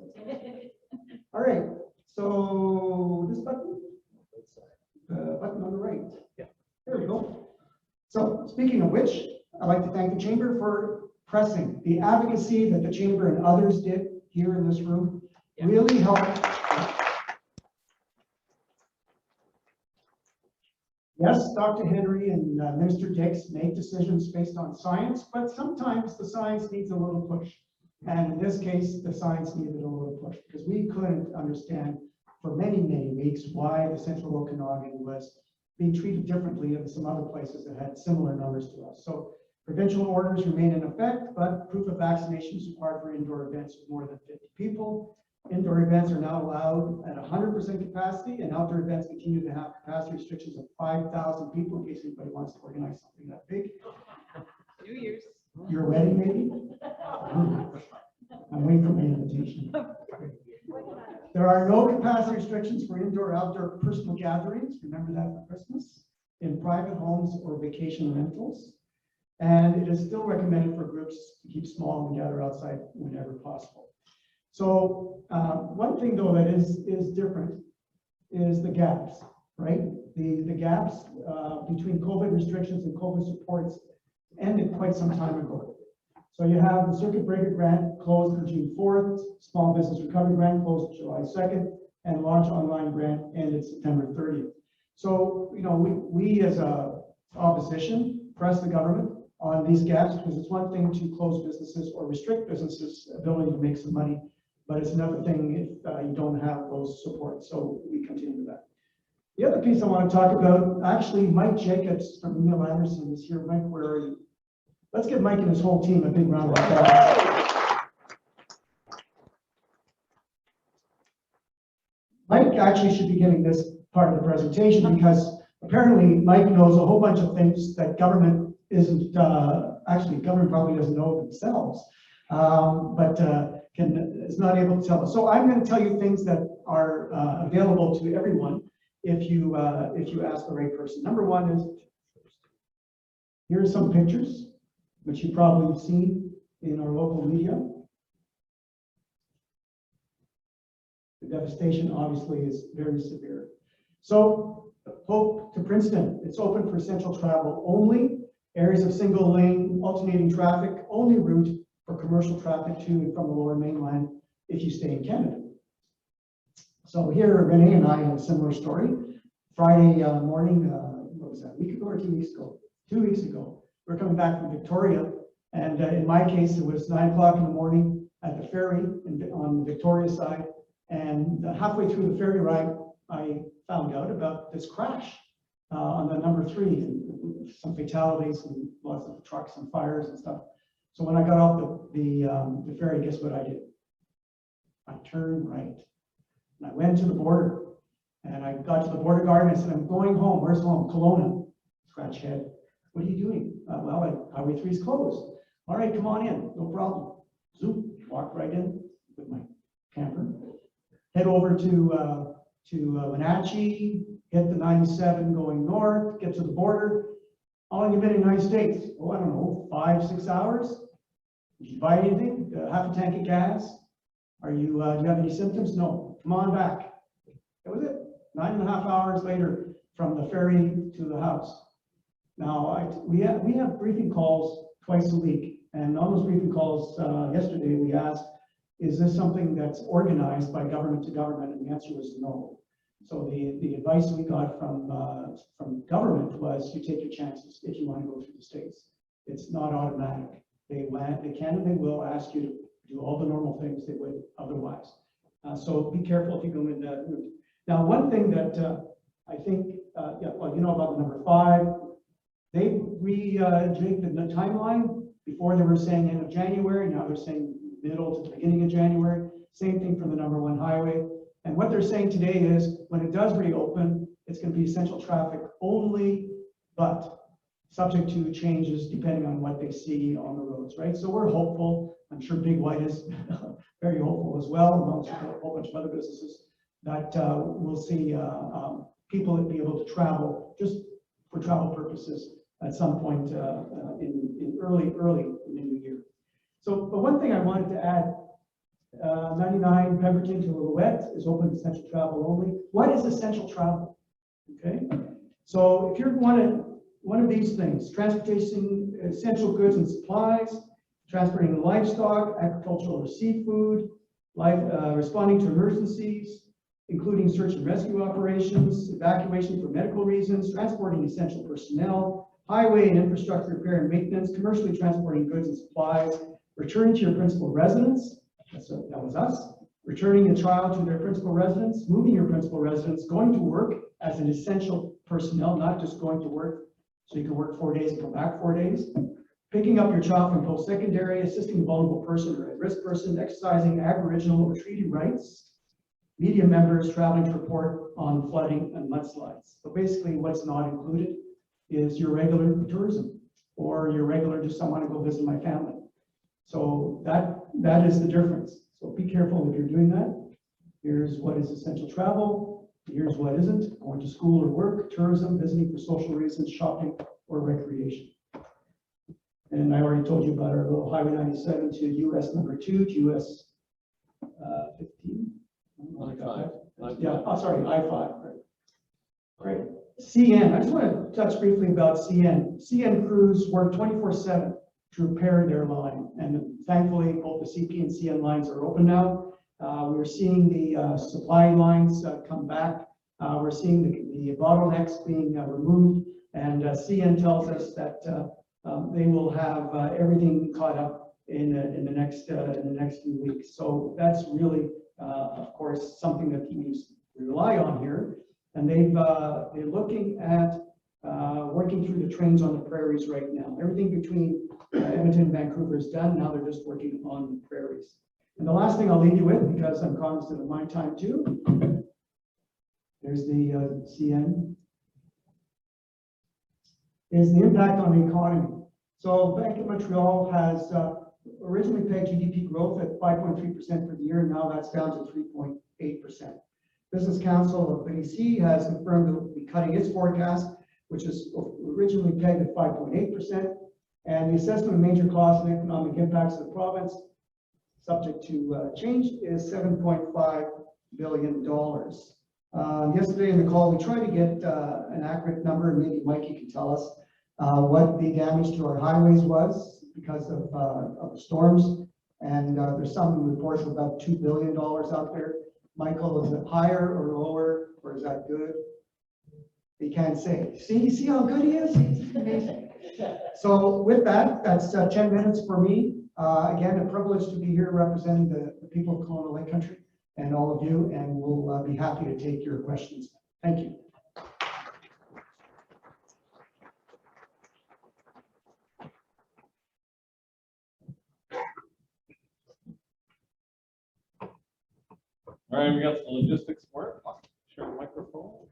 All right, so this button, the button on the right. Yeah, there we go. So speaking of which, I'd like to thank the chamber for pressing. The advocacy that the chamber and others did here in this room really helped. Yes, Dr. Henry and Minister Dix make decisions based on science, but sometimes the science needs a little push. And in this case, the science needed a little push because we couldn't understand for many, many weeks why the Central Okanagan was being treated differently than some other places that had similar numbers to us. So provincial orders remain in effect, but proof of vaccination is required for indoor events with more than 50 people. Indoor events are now allowed at 100% capacity, and outdoor events continue to have capacity restrictions of 5,000 people in case anybody wants to organize something that big. New Year's. Your wedding, maybe? I'm waiting for my invitation. There are no capacity restrictions for indoor, outdoor personal gatherings. Remember that for Christmas, in private homes or vacation rentals. And it is still recommended for groups to keep small and gather outside whenever possible. So one thing though that is different is the gaps, right? The gaps between COVID restrictions and COVID supports ended quite some time ago. So you have the circuit breaker grant closed on June 4th, small business recovery grant closed July 2nd, and launch online grant ended September 30th. So, you know, we as a opposition press the government on these gaps, because it's one thing to close businesses or restrict businesses' ability to make some money, but it's another thing if you don't have those supports. So we continue with that. The other piece I want to talk about, actually, Mike Jacobs from Neil Anderson is here. Mike, where are you? Let's give Mike and his whole team a big round of applause. Mike actually should be giving this part of the presentation because apparently Mike knows a whole bunch of things that government isn't, actually government probably doesn't know themselves, but is not able to tell us. So I'm going to tell you things that are available to everyone if you ask the right person. Number one is, here are some pictures, which you probably have seen in our local media. The devastation obviously is very severe. So Hope to Princeton, it's open for essential travel only. Areas of single lane alternating traffic, only route for commercial traffic to and from the Lower Mainland if you stay in Canada. So here, Renee and I have a similar story. Friday morning, what was that, a week ago or 2 weeks ago? 2 weeks ago, we're coming back from Victoria, and in my case, it was 9 o'clock in the morning at the ferry on the Victoria side, and halfway through the ferry ride, I found out about this crash on the number 3, and some fatalities and lots of trucks and fires and stuff. So when I got off the ferry, guess what I did? I turned right, and I went to the border, and I got to the border guard, and I said, I'm going home. Where's home? Kelowna. Scratch head. What are you doing? Well, Highway 3 is closed. All right, come on in. No problem. Zoop, walk right in with my camper. Head over to Wenatchee, hit the 97 going north, get to the border. How long have you been in the United States? Oh, I don't know, 5, 6 hours. Did you buy anything? Half a tank of gas? Do you have any symptoms? No. Come on back. That was it. 9.5 hours later from the ferry to the house. Now, we have briefing calls twice a week, and on those briefing calls yesterday, we asked, is this something that's organized by government to government? And the answer was no. So the advice we got from government was, you take your chances if you want to go through the states. It's not automatic. They can and they will ask you to do all the normal things they would otherwise. So be careful if you go in that route. Now, one thing that I think, well, you know about the number 5. They rejigged the timeline. Before they were saying end of January, now they're saying middle to the beginning of January. Same thing for the number 1 highway. And what they're saying today is when it does reopen, it's going to be essential traffic only, but subject to changes depending on what they see on the roads, right? So we're hopeful. I'm sure Big White is very hopeful as well, along with a whole bunch of other businesses, that we'll see people be able to travel just for travel purposes at some point in early in the new year. So, but one thing I wanted to add, 99 Pemberton to Lillooet is open to essential travel only. What is essential travel? Okay, so if you're one of these things, transportation, essential goods and supplies, transporting livestock, agricultural or seafood, responding to emergencies, including search and rescue operations, evacuation for medical reasons, transporting essential personnel, highway and infrastructure repair and maintenance, commercially transporting goods and supplies, returning to your principal residence, that was us, returning a child to their principal residence, moving your principal residence, going to work as an essential personnel, not just going to work so you can work 4 days and come back 4 days, picking up your child from post-secondary, assisting a vulnerable person or at-risk person, exercising Aboriginal or treaty rights, media members traveling to report on flooding and mudslides. So basically what's not included is your regular tourism or your regular just I want to go visit my family. So that is the difference. So be careful if you're doing that. Here's what is essential travel. Here's what isn't. Going to school or work, tourism, visiting for social reasons, shopping, or recreation. And I already told you about our little Highway 97 to US number 2 to US 15. I-5. Yeah, oh, sorry, I-5. Great. CN, I just want to touch briefly about CN. CN crews work 24/7 to repair their line. And thankfully, both the CP and CN lines are open now. We're seeing the supply lines come back. We're seeing the bottlenecks being removed. And CN tells us that they will have everything caught up in the next few weeks. So that's really, of course, something that teams rely on here. And they're looking at working through the trains on the prairies right now. Everything between Edmonton and Vancouver is done. Now they're just working on the prairies. And the last thing I'll leave you with, because I'm cognizant of my time too, there's the CN, is the impact on the economy. So Bank of Montreal has originally pegged GDP growth at 5.3% for the year, and now that's down to 3.8%. Business Council of BC has confirmed it will be cutting its forecast, which is originally pegged at 5.8%. And the assessment of major costs and economic impacts of the province, subject to change, is $7.5 billion. Yesterday in the call, we tried to get an accurate number, and maybe Mike, you can tell us what the damage to our highways was because of the storms. And there's some reports of about $2 billion out there. Michael, is it higher or lower, or is that good? He can't say. See how good he is? He's amazing. So with that, that's 10 minutes for me. Again, a privilege to be here representing the people of Kelowna Lake Country and all of you, and we'll be happy to take your questions. Thank you. All right, we got some logistics work. Share the microphone.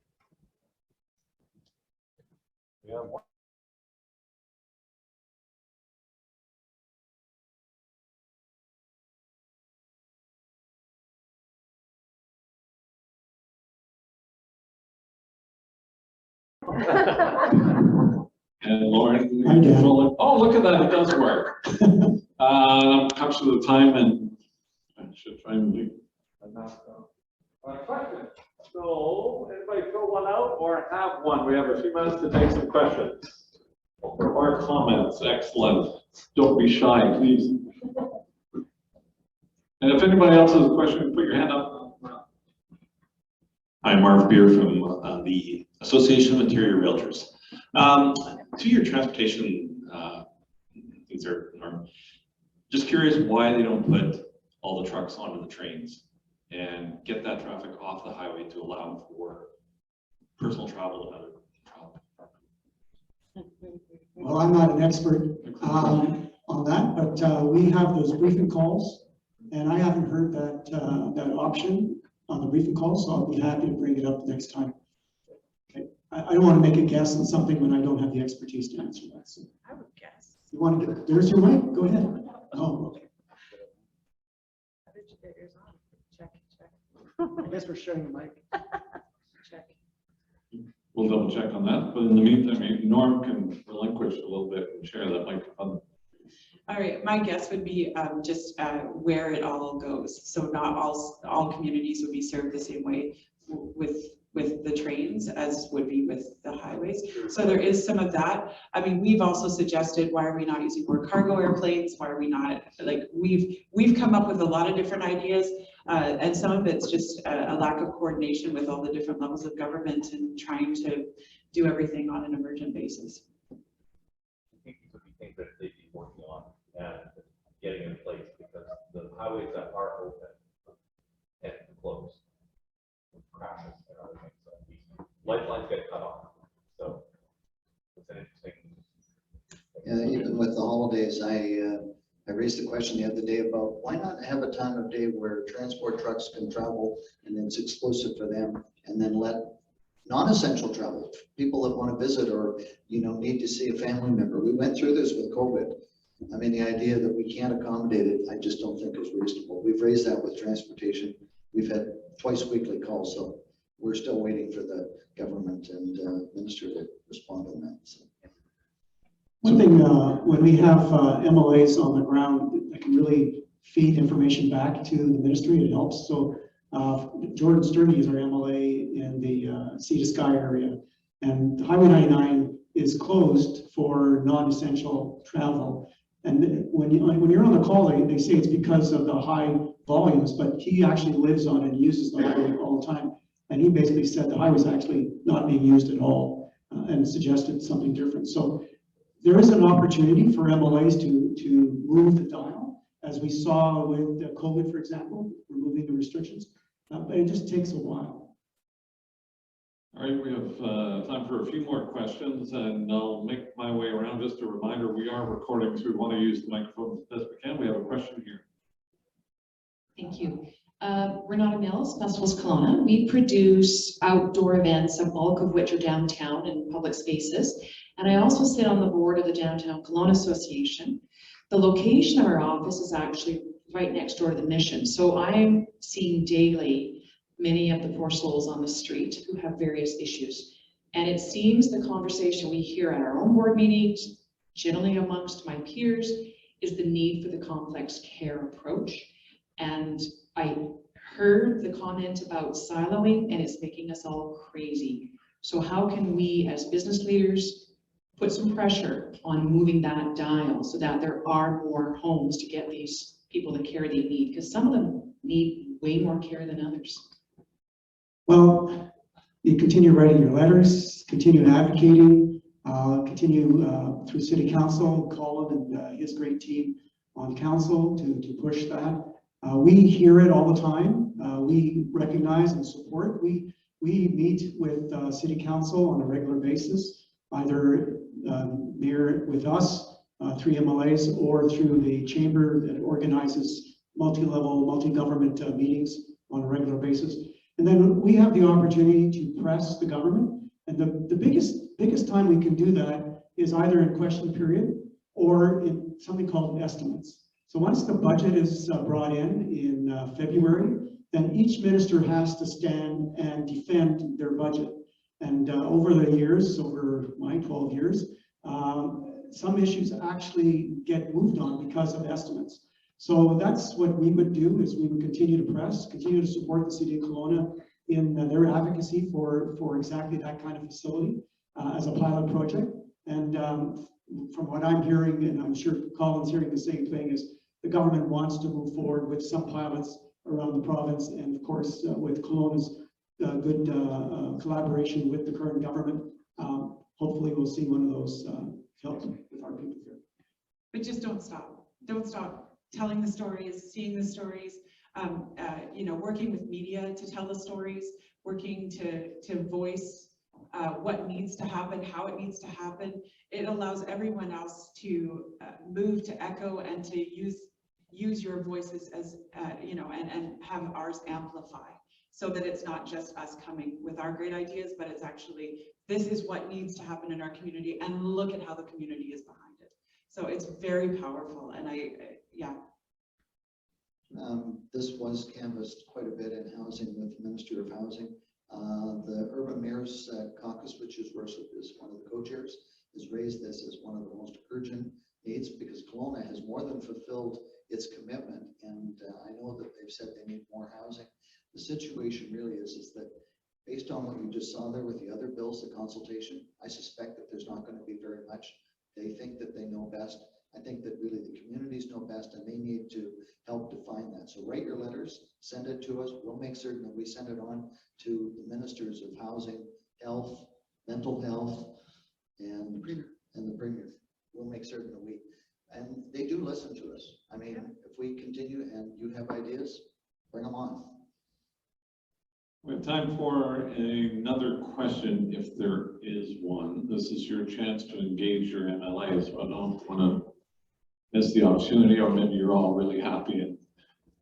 We have one. And Lauren, Hi, Dan. oh, look at that, it does work. Comes to the time, and I should try and do. Question. So, anybody throw one out or have one? We have a few minutes to take some questions or comments. Excellent. Don't be shy, please. And if anybody else has a question, put your hand up. Hi, Marv Beer from the Association of Interior Realtors. To your transportation things are just curious why they don't put all the trucks onto the trains and get that traffic off the highway to allow for personal travel and other travel. Well, I'm not an expert on that, but we have those briefing calls, and I haven't heard that that option on the briefing calls, so I'll be happy to bring it up next time. Okay. I don't want to make a guess on something when I don't have the expertise to answer that. So I would guess. you want to get, there's your mic, go ahead. Oh, okay. How did you get yours on? Check. I guess we're sharing the mic. Check. We'll double check on that, but in the meantime, maybe Norm can relinquish a little bit and share that microphone. All right, my guess would be just where it all goes. So not all communities would be served the same way with the trains as would be with the highways. So there is some of that. I mean, we've also suggested, why are we not using more cargo airplanes? Why are we not, like, we've come up with a lot of different ideas, and some of it's just a lack of coordination with all the different levels of government and trying to do everything on an emergent basis. I think these would be things that they'd be working on and getting in place, because the highways that are open and closed with crashes and other things, so these lifelines get cut off. So it's an interesting. Yeah, even with the holidays, I raised the question the other day about why not have a time of day where transport trucks can travel and it's exclusive for them, and then let non-essential travel, people that want to visit or, need to see a family member. We went through this with COVID. I mean, the idea that we can't accommodate it, I just don't think is reasonable. We've raised that with transportation. We've had twice weekly calls, so we're still waiting for the government and minister to respond on that. So. One thing, when we have MLAs on the ground that can really feed information back to the ministry, it helps. So Jordan Sturdy is our MLA in the Sea to Sky area, and the Highway 99 is closed for non-essential travel. And when you're on the call, they say it's because of the high volumes, but he actually lives on and uses the highway all the time. And he basically said the highway is actually not being used at all. and suggested something different. So there is an opportunity for MLAs to move the dial, as we saw with COVID, for example, removing the restrictions, but it just takes a while. All right, we have time for a few more questions, and I'll make my way around. Just a reminder, we are recording, so we want to use the microphone as best we can. We have a question here. Thank you. Renata Mills, Festivals Kelowna. We produce outdoor events, a bulk of which are downtown and public spaces. And I also sit on the board of the Downtown Kelowna Association. The location of our office is actually right next door to the Mission. So I'm seeing daily many of the poor souls on the street who have various issues. And it seems the conversation we hear at our own board meetings, generally amongst my peers, is the need for the complex care approach. And I heard the comment about siloing, and it's making us all crazy. So how can we as business leaders put some pressure on moving that dial so that there are more homes to get these people the care they need? Because some of them need way more care than others. Well, you continue writing your letters, continue advocating, continue through City Council, Colin and his great team on council to push that. We hear it all the time. We recognize and support. We meet with City Council on a regular basis, either mayor with us, 3 MLAs, or through the chamber that organizes multi-level, multi-government meetings on a regular basis. And then we have the opportunity to press the government. And the biggest time we can do that is either in question period or in something called estimates. So once the budget is brought in February, then each minister has to stand and defend their budget. And over the years, over my 12 years, some issues actually get moved on because of estimates. So that's what we would do, is we would continue to press, continue to support the City of Kelowna in their advocacy for exactly that kind of facility as a pilot project. And from what I'm hearing, and I'm sure Colin's hearing the same thing, is the government wants to move forward with some pilots around the province, and of course with Kelowna's good collaboration with the current government. Hopefully we'll see one of those help with our people here. But just don't stop. Don't stop telling the stories, seeing the stories, you know, working with media to tell the stories, working to voice what needs to happen, how it needs to happen. It allows everyone else to move to echo and to use your voices as, you know, and have ours amplify, so that it's not just us coming with our great ideas, but it's actually, this is what needs to happen in our community, and look at how the community is behind it. So it's very powerful, and yeah. This was canvassed quite a bit in housing with the Minister of Housing. The Urban Mayors Caucus, which is one of the co-chairs, has raised this as one of the most urgent needs, because Kelowna has more than fulfilled its commitment, and I know that they've said they need more housing. The situation really is that based on what you just saw there with the other bills, the consultation, I suspect that there's not going to be very much. They think that they know best. I think that really the communities know best, and they need to help define that. So write your letters, send it to us. We'll make certain that we send it on to the ministers of housing, health, mental health, and the premier. We'll make certain that and they do listen to us. I mean, if we continue and you have ideas, bring them on. We have time for another question, if there is one. This is your chance to engage your MLAs, so I don't want to miss the opportunity, or maybe you're all really happy and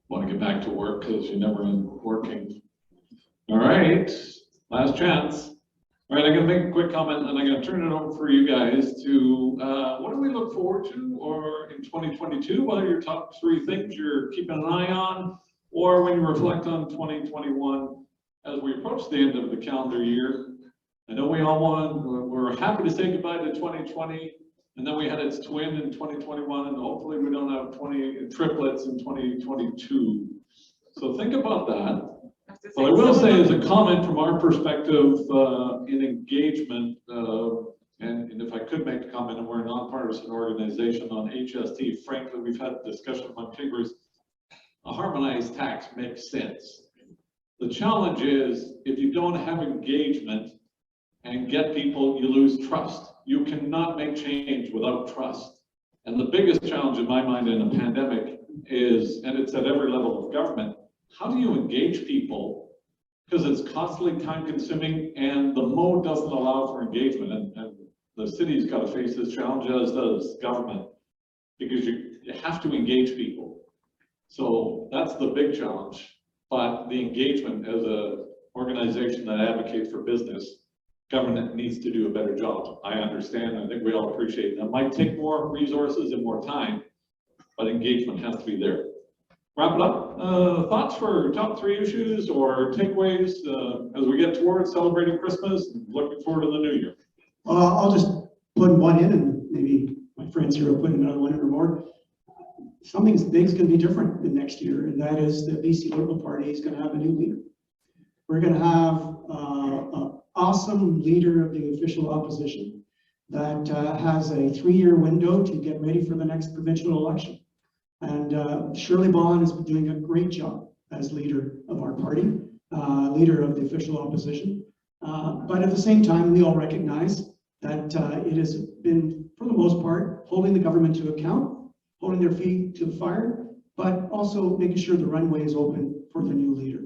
want to get back to work because you never been working. All right, last chance. All right, I'm going to make a quick comment, and I'm going to turn it over for you guys to what do we look forward to, or in 2022, what are your top 3 things you're keeping an eye on, or when you reflect on 2021 as we approach the end of the calendar year. I know we all we're happy to say goodbye to 2020, and then we had its twin in 2021, and hopefully we don't have 20 triplets in 2022. So think about that. But I will say, as a comment from our perspective in engagement, and if I could make a comment, and we're a nonpartisan organization on HST, frankly, we've had a discussion among chambers, a harmonized tax makes sense. The challenge is, if you don't have engagement, and get people, you lose trust. You cannot make change without trust. And the biggest challenge in my mind in a pandemic is, and it's at every level of government, how do you engage people? Because it's constantly time consuming and the mode doesn't allow for engagement. And the city's got to face this challenge, as does government, because you have to engage people. So that's the big challenge. But the engagement as a organization that advocates for business, government needs to do a better job. I understand, I think we all appreciate that. It might take more resources and more time, but engagement has to be there. Wrap it up. Thoughts for top 3 issues or takeaways as we get towards celebrating Christmas and looking forward to the new year? I'll just put one in and maybe my friends here will put another one in or more. Something big's going to be different in next year, and that is the BC Liberal Party is going to have a new leader. We're going to have an awesome leader of the official opposition that has a 3-year window to get ready for the next provincial election. And Shirley Bond is doing a great job as leader of our party, leader of the official opposition. But at the same time, we all recognize that it has been, for the most part, holding the government to account, holding their feet to the fire, but also making sure the runway is open for the new leader.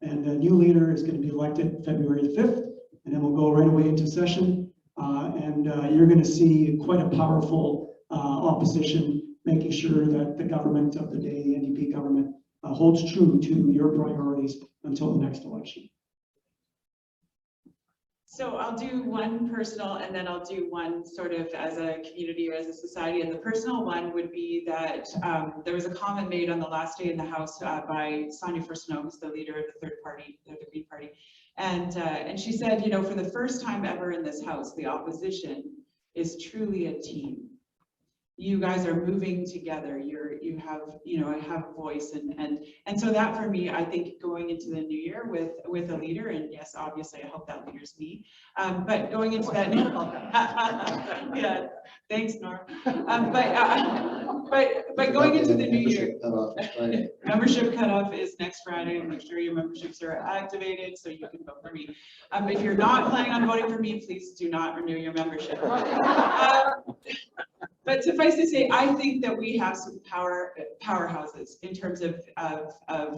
And the new leader is going to be elected February the 5th, and then we'll go right away into session. You're going to see quite a powerful opposition, making sure that the government of the day, the NDP government, holds true to your priorities until the next election. So I'll do one personal and then I'll do one sort of as a community or as a society. And the personal one would be that there was a comment made on the last day in the House by Sonia Furstenau, who's the leader of the third party, the Green Party. And she said, you know, for the first time ever in this House, the opposition is truly a team. You guys are moving together. You have a voice, and so that for me, I think going into the new year with a leader, and yes, obviously, I hope that leader's me. But going into that, yeah, thanks, Norm. But going into the new year, membership cutoff is next Friday. Make sure your memberships are activated so you can vote for me. If you're not planning on voting for me, please do not renew your membership. But suffice to say, I think that we have some powerhouses in terms of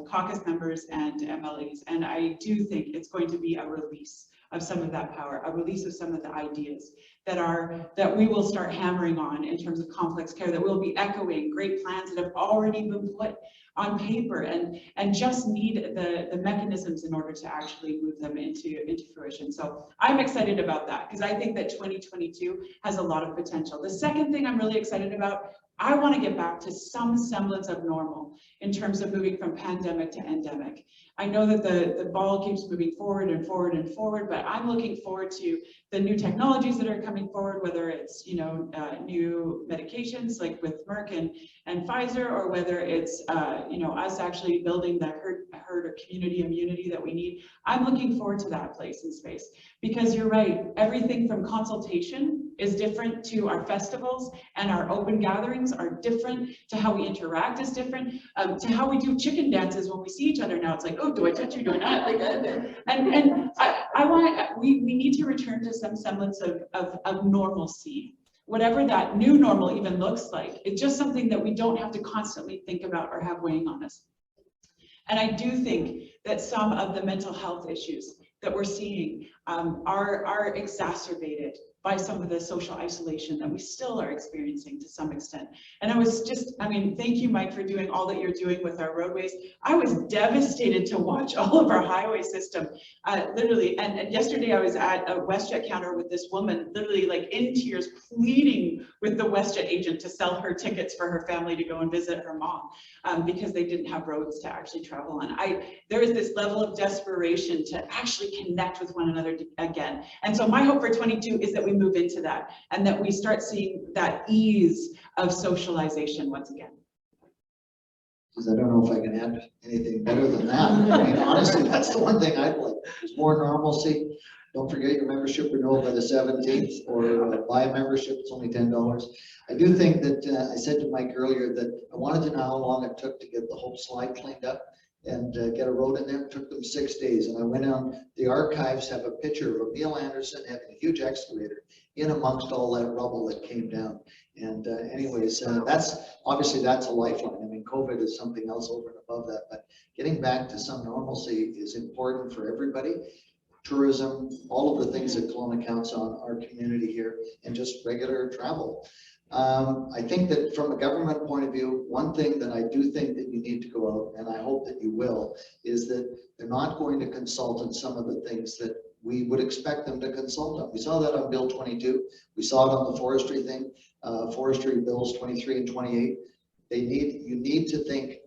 caucus members and MLAs, and I do think it's going to be a release of some of that power, a release of some of the ideas that we will start hammering on in terms of complex care, that we'll be echoing great plans that have already been put on paper and just need the mechanisms in order to actually move them into fruition. So I'm excited about that because I think that 2022 has a lot of potential. The second thing I'm really excited about, I want to get back to some semblance of normal in terms of moving from pandemic to endemic. I know that the ball keeps moving forward and forward and forward, but I'm looking forward to the new technologies that are coming forward, whether it's new medications like with Merck and Pfizer, or whether it's us actually building the herd or community immunity that we need. I'm looking forward to that place and space because you're right. Everything from consultation is different to our festivals, and our open gatherings are different to how we interact is different to how we do chicken dances when we see each other now. It's like, oh, do I touch you? Do I not? Like, and we need to return to some semblance of normalcy, whatever that new normal even looks like. It's just something that we don't have to constantly think about or have weighing on us. And I do think that some of the mental health issues that we're seeing are exacerbated by some of the social isolation that we still are experiencing to some extent. And thank you, Mike, for doing all that you're doing with our roadways. I was devastated to watch all of our highway system, literally. And yesterday I was at a WestJet counter with this woman, literally like in tears, pleading with the WestJet agent to sell her tickets for her family to go and visit her mom because they didn't have roads to actually travel on. There is this level of desperation to actually connect with one another again. And so my hope for 22 is that we move into that and that we start seeing that ease of socialization once again. Because I don't know if I can add anything better than that. I mean, honestly, that's the one thing I'd like. There's more normalcy. Don't forget your membership renewal by the 17th, or buy a membership. It's only $10. I do think that I said to Mike earlier that I wanted to know how long it took to get the whole slide cleaned up. and get a road in there. It took them 6 days. And I went on, the archives have a picture of Emil Anderson having a huge excavator in amongst all that rubble that came down. And anyways, that's obviously that's a lifeline. I mean, COVID is something else over and above that, but getting back to some normalcy is important for everybody. Tourism, all of the things that Kelowna counts on, our community here, and just regular travel. I think that from a government point of view, one thing that I do think that you need to go out, and I hope that you will, is that they're not going to consult on some of the things that we would expect them to consult on. We saw that on Bill 22. We saw it on the forestry thing, forestry bills 23 and 28. You need to think,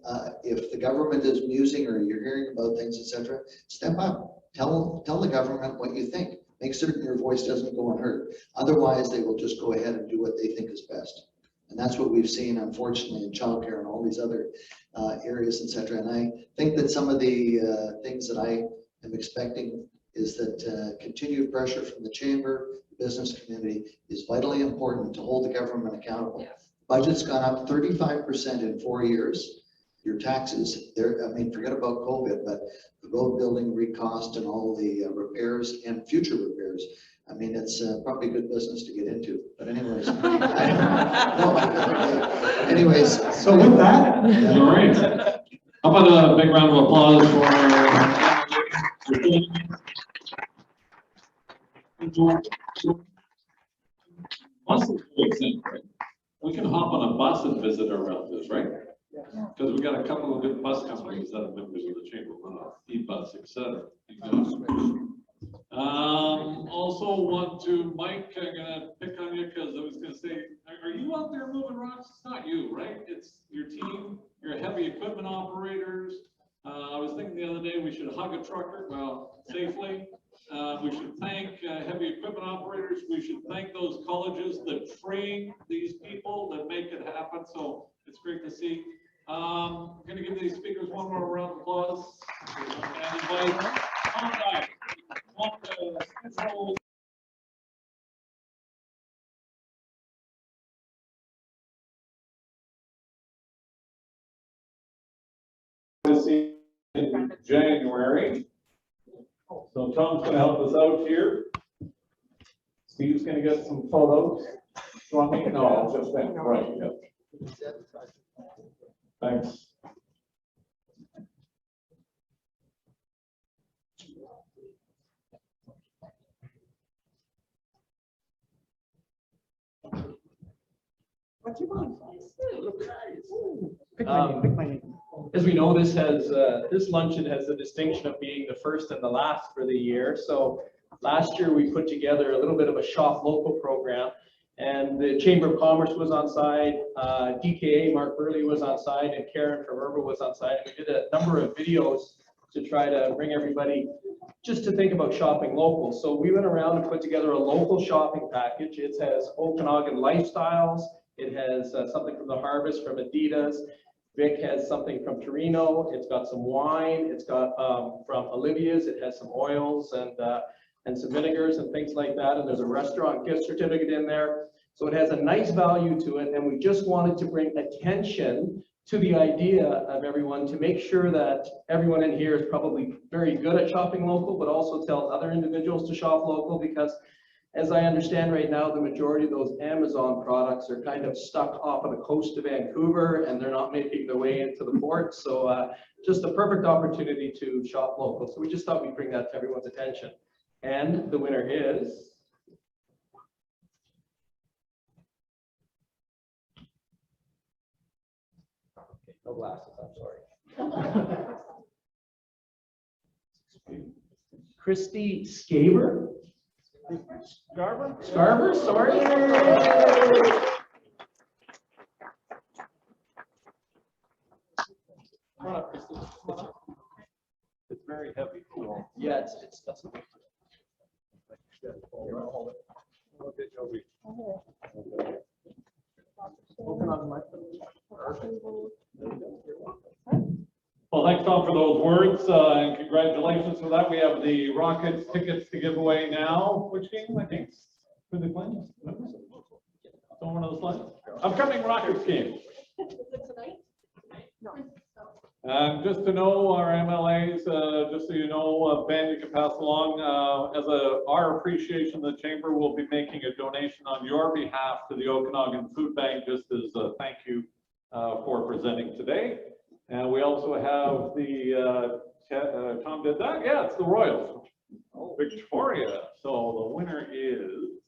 if the government is musing or you're hearing about things, etc., step up. Tell the government what you think. Make certain your voice doesn't go unheard. Otherwise, they will just go ahead and do what they think is best. And that's what we've seen, unfortunately, in childcare and all these other areas, etc. And I think that some of the things that I am expecting is that continued pressure from the chamber, the business community is vitally important to hold the government accountable. Yes. Budget's gone up 35% in 4 years. Your taxes, I mean, forget about COVID, but the road building recost and all the repairs and future repairs. I mean, it's probably good business to get into, but anyways. Anyways. So with that, Yeah. All right. How about a big round of applause for bus is really simple, right? We can hop on a bus and visit our relatives, right? Because we got a couple of good bus companies that are members of the chamber, E-Bus, etc. Also want to, Mike, I'm gonna pick on you because I was gonna say, are you out there moving rocks? It's not you, right? It's your team, your heavy equipment operators. I was thinking the other day we should hug a trucker, well, safely. We should thank heavy equipment operators. We should thank those colleges that train these people that make it happen. So it's great to see. I'm going to give these speakers one more round of applause and invite Tom Dye, one of the central in January. So Tom's going to help us out here. Steve's going to get some photos. You want me? No, just that. Right. Yeah. Thanks. What you want? Pick my name. As we know, this luncheon has the distinction of being the first and the last for the year. So last year we put together a little bit of a shop local program, and the Chamber of Commerce was on side, DKA, Mark Burley was on side, and Karen from Irva was on side. We did a number of videos to try to bring everybody just to think about shopping local. So we went around and put together a local shopping package. It has Okanagan lifestyles. It has something from the Harvest from Adidas. Vic has something from Torino. It's got some wine. It's got from Olivia's. It has some oils and some vinegars and things like that. And there's a restaurant gift certificate in there. So it has a nice value to it. And we just wanted to bring attention to the idea of everyone to make sure that everyone in here is probably very good at shopping local, but also tell other individuals to shop local, because as I understand right now, the majority of those Amazon products are kind of stuck off of the coast of Vancouver and they're not making their way into the port. So just a perfect opportunity to shop local. So we just thought we'd bring that to everyone's attention. And the winner is no glasses, I'm sorry. Christy Scaver? Scarver, sorry. Come on up, Christy. It's very heavy. Cool. Yeah, it's that's okay. Okay, Joby. Open on the mic. Well, thanks, Tom, for those words, and congratulations for that. We have the Rockets tickets to give away now. Which game, I think? Who are they playing? It's on one of those slides. Upcoming Rockets game. Is it tonight? No. Just to know our MLAs, just so you know, Ben, you can pass along, our appreciation, the chamber will be making a donation on your behalf to the Okanagan Food Bank, just as a thank you for presenting today. And we also have the, Tom did that? Yeah, it's the Royals. Victoria. So the winner is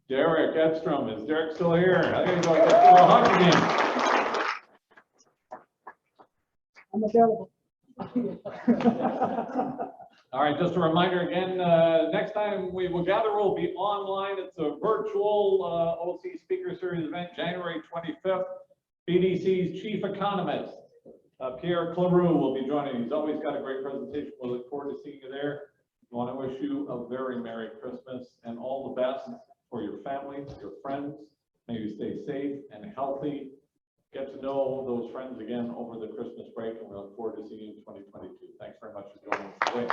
Derek Edstrom. Is Derek still here? There you go. Get to the hockey game. I'm available. All right, just a reminder again, next time we will gather will be online. It's a virtual OC Speaker Series event, January 25th. BDC's Chief Economist, Pierre Claroux, will be joining. He's always got a great presentation. We'll look forward to seeing you there. I want to wish you a very Merry Christmas and all the best for your family, your friends. May you stay safe and healthy. Get to know those friends again over the Christmas break, and we look forward to seeing you in 2022. Thanks very much for joining us today.